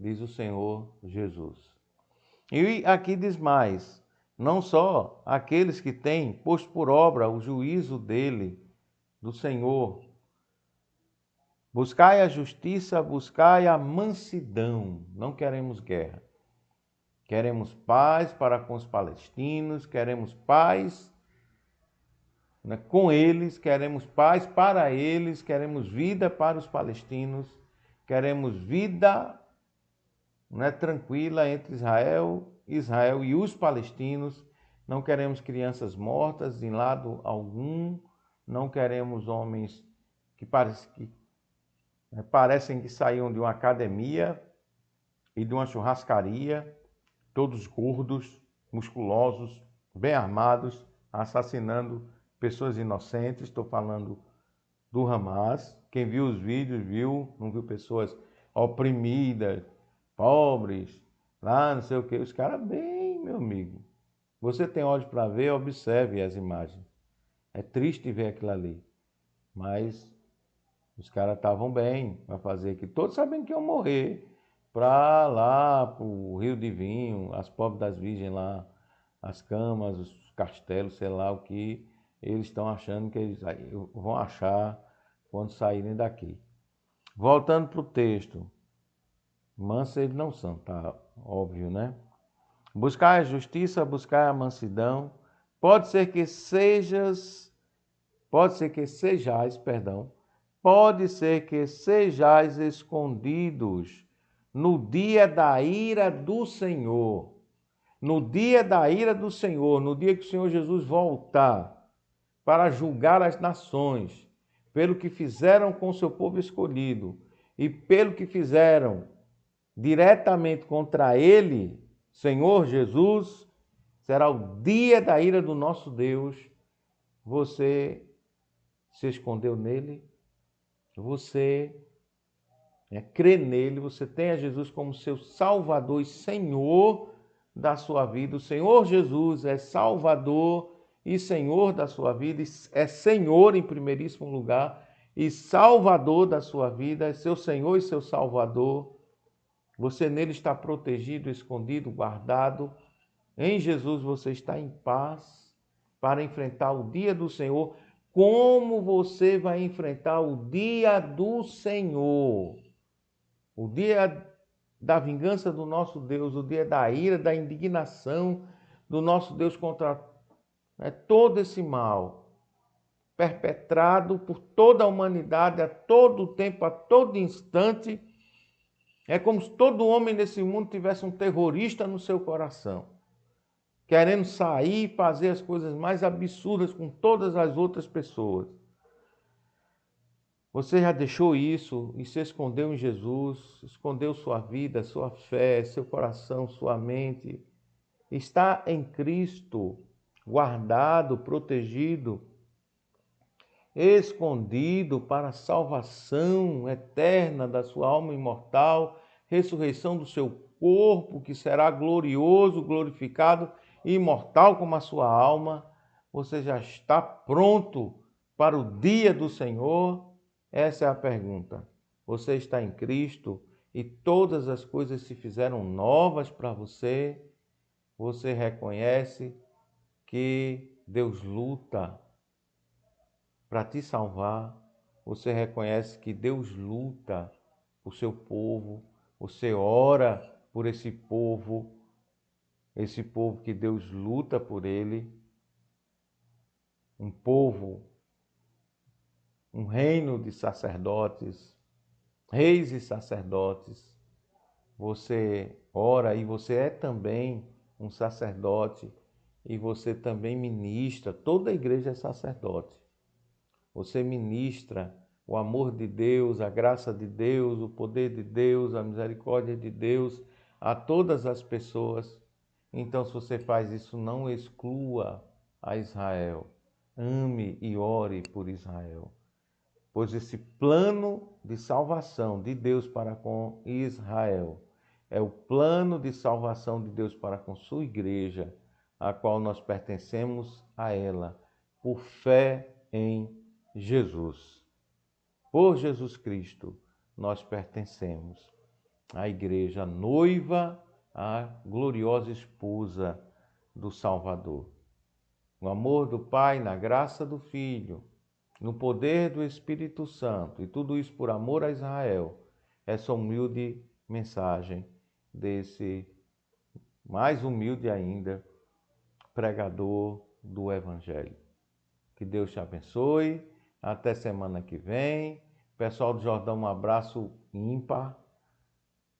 diz o Senhor Jesus. E aqui diz mais: não só aqueles que têm posto por obra o juízo dele, do Senhor. Buscai a justiça, buscai a mansidão. Não queremos guerra. Queremos paz para com os palestinos, queremos paz, né, com eles, queremos paz para eles, queremos vida para os palestinos, queremos vida, né, tranquila entre Israel e os palestinos. Não queremos crianças mortas em lado algum, não queremos homens que parecem que saíam de uma academia e de uma churrascaria, todos gordos, musculosos, bem armados, assassinando pessoas inocentes. Estou falando do Hamas. Quem viu os vídeos viu, não viu pessoas oprimidas, pobres, lá não sei o que. Os caras bem, meu amigo. Você tem olhos para ver, observe as imagens. É triste ver aquilo ali. Mas os caras estavam bem para fazer aquilo. Todos sabendo que iam morrer. Para lá, para o Rio de Vinho, as pobres das virgens lá, as camas, os castelos, sei lá o que eles estão achando que eles vão achar quando saírem daqui. Voltando para o texto. Mansos eles não são, tá óbvio, né? Buscar a justiça, buscar a mansidão. Pode ser que sejais, pode ser que sejais escondidos no dia da ira do Senhor. No dia da ira do Senhor, no dia que o Senhor Jesus voltar para julgar as nações, pelo que fizeram com o seu povo escolhido e pelo que fizeram diretamente contra ele, Senhor Jesus, será o dia da ira do nosso Deus. Você se escondeu nele? Você Crê nele, você tenha Jesus como seu Salvador e Senhor da sua vida. O Senhor Jesus é Salvador e Senhor da sua vida, é Senhor em primeiríssimo lugar e Salvador da sua vida, é seu Senhor e seu Salvador. Você nele está protegido, escondido, guardado. Em Jesus você está em paz para enfrentar o dia do Senhor. Como você vai enfrentar o dia do Senhor? O dia da vingança do nosso Deus, o dia da ira, da indignação do nosso Deus contra todo esse mal perpetrado por toda a humanidade a todo tempo, a todo instante. É como se todo homem nesse mundo tivesse um terrorista no seu coração, querendo sair e fazer as coisas mais absurdas com todas as outras pessoas. Você já deixou isso e se escondeu em Jesus, escondeu sua vida, sua fé, seu coração, sua mente. Está em Cristo, guardado, protegido, escondido para a salvação eterna da sua alma imortal, ressurreição do seu corpo, que será glorioso, glorificado e imortal como a sua alma. Você já está pronto para o dia do Senhor? Essa é a pergunta. Você está em Cristo e todas as coisas se fizeram novas para você? Você reconhece que Deus luta para te salvar? Você reconhece que Deus luta por seu povo? Você ora por esse povo que Deus luta por ele? Um povo, um reino de sacerdotes, reis e sacerdotes. Você ora e você é também um sacerdote e você também ministra. Toda a igreja é sacerdote. Você ministra o amor de Deus, a graça de Deus, o poder de Deus, a misericórdia de Deus a todas as pessoas. Então, se você faz isso, não exclua a Israel. Ame e ore por Israel. Pois esse plano de salvação de Deus para com Israel é o plano de salvação de Deus para com sua igreja, a qual nós pertencemos a ela, por fé em Jesus. Por Jesus Cristo, nós pertencemos à igreja noiva, à gloriosa esposa do Salvador. No amor do Pai, na graça do Filho, no poder do Espírito Santo, e tudo isso por amor a Israel, essa humilde mensagem desse mais humilde ainda pregador do Evangelho. Que Deus te abençoe. Até semana que vem. Pessoal do Jordão, um abraço ímpar.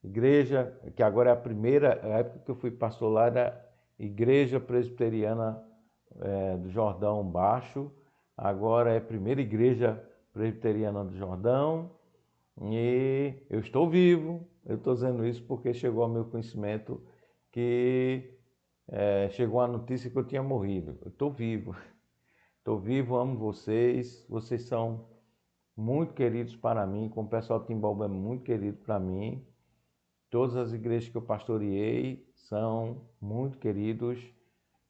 Igreja, que agora é a primeira, a época que eu fui pastor lá era Igreja Presbiteriana do Jordão Baixo. Agora é a primeira Igreja Presbiteriana do Jordão. E eu estou vivo. Eu estou dizendo isso porque chegou ao meu conhecimento que chegou a notícia que eu tinha morrido. Eu estou vivo. Estou vivo, amo vocês. Vocês são muito queridos para mim, como o pessoal de Timbaúba é muito querido para mim. Todas as igrejas que eu pastoreei são muito queridos.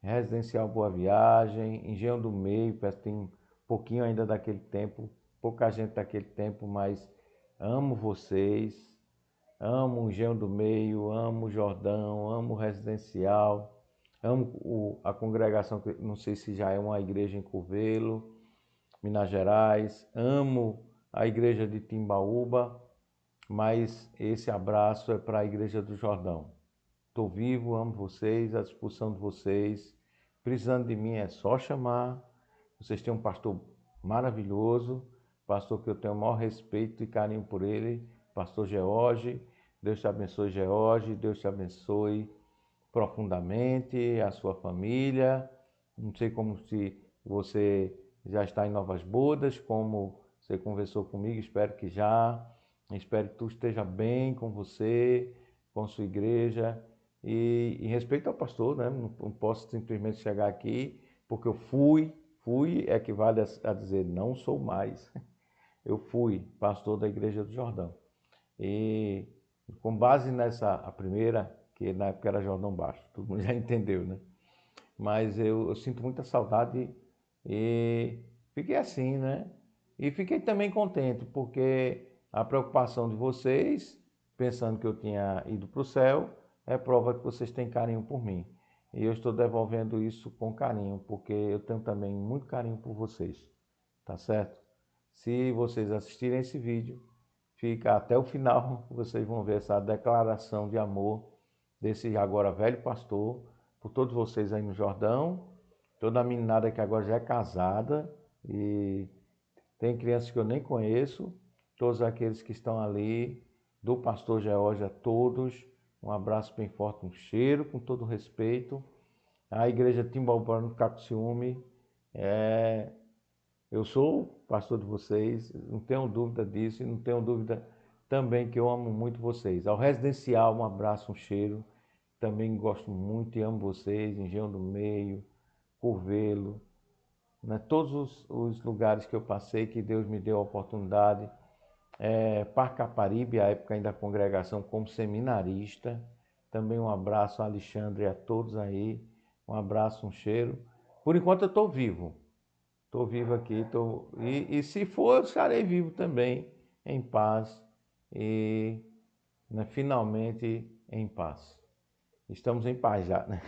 Residencial Boa Viagem, Engenho do Meio, tem um pouquinho ainda daquele tempo, pouca gente daquele tempo, mas amo vocês. Amo o Engenho do Meio, amo o Jordão, amo o Residencial, amo a congregação, não sei se já é uma igreja em Curvelo, Minas Gerais, amo a igreja de Timbaúba, mas esse abraço é para a igreja do Jordão. Estou vivo, amo vocês, à disposição de vocês. Precisando de mim é só chamar. Vocês têm um pastor maravilhoso, pastor que eu tenho o maior respeito e carinho por ele, pastor George. Deus te abençoe, George. Deus te abençoe profundamente, a sua família. Não sei como se você já está em novas bodas, como você conversou comigo, espero que já. Espero que tudo esteja bem com você, com sua igreja. E em respeito ao pastor, né? Não posso simplesmente chegar aqui porque eu fui equivale a dizer não sou mais. Eu fui pastor da Igreja do Jordão. E com base nessa, a primeira, que na época era Jordão Baixo, todo mundo já entendeu, né? Mas eu sinto muita saudade e fiquei assim, né? E fiquei também contente, porque a preocupação de vocês, pensando que eu tinha ido para o céu, é prova que vocês têm carinho por mim. E eu estou devolvendo isso com carinho, porque eu tenho também muito carinho por vocês, tá certo? Se vocês assistirem esse vídeo, fica até o final, vocês vão ver essa declaração de amor desse agora velho pastor, por todos vocês aí no Jordão, toda a meninada que agora já é casada e tem crianças que eu nem conheço, todos aqueles que estão ali, do pastor George a todos, um abraço bem forte, um cheiro, com todo respeito. A igreja Timbaúba, não ficar com ciúme, eu sou pastor de vocês, não tenho dúvida disso e não tenho dúvida também que eu amo muito vocês. Ao Residencial, um abraço, um cheiro. Também gosto muito e amo vocês, Engenho do Meio, Curvelo, né? Todos os lugares que eu passei, que Deus me deu a oportunidade. Parque Caparibe, a época ainda da congregação como seminarista. Também um abraço a Alexandre e a todos aí. Um abraço, um cheiro. Por enquanto eu estou vivo. Estou vivo aqui, e se for, eu estarei vivo também, em paz e, né, finalmente em paz. Estamos em paz já, né?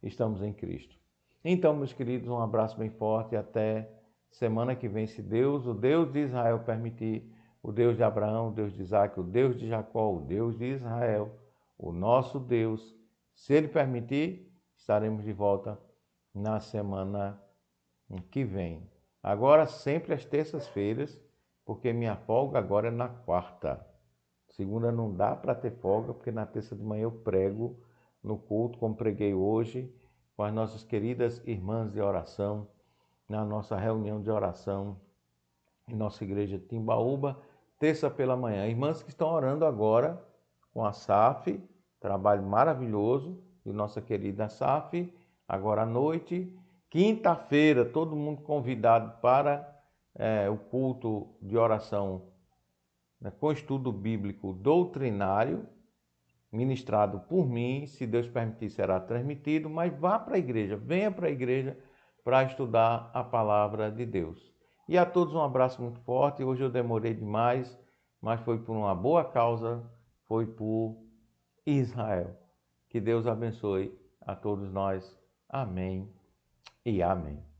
Estamos em Cristo. Então, meus queridos, um abraço bem forte e até semana que vem, se Deus, o Deus de Israel permitir, o Deus de Abraão, o Deus de Isaac, o Deus de Jacó, o Deus de Israel, o nosso Deus, se Ele permitir, estaremos de volta na semana que vem. Agora sempre às terças-feiras, porque minha folga agora é na quarta. Segunda não dá para ter folga, porque na terça de manhã eu prego no culto, como preguei hoje, com as nossas queridas irmãs de oração, na nossa reunião de oração em nossa igreja de Timbaúba, terça pela manhã. Irmãs que estão orando agora com a SAF, trabalho maravilhoso de nossa querida SAF, agora à noite. Quinta-feira, todo mundo convidado para o culto de oração, né, com estudo bíblico doutrinário, ministrado por mim, se Deus permitir será transmitido, mas vá para a igreja, venha para a igreja para estudar a palavra de Deus. E a todos um abraço muito forte. Hoje eu demorei demais, mas foi por uma boa causa, foi por Israel. Que Deus abençoe a todos nós. Amém e amém.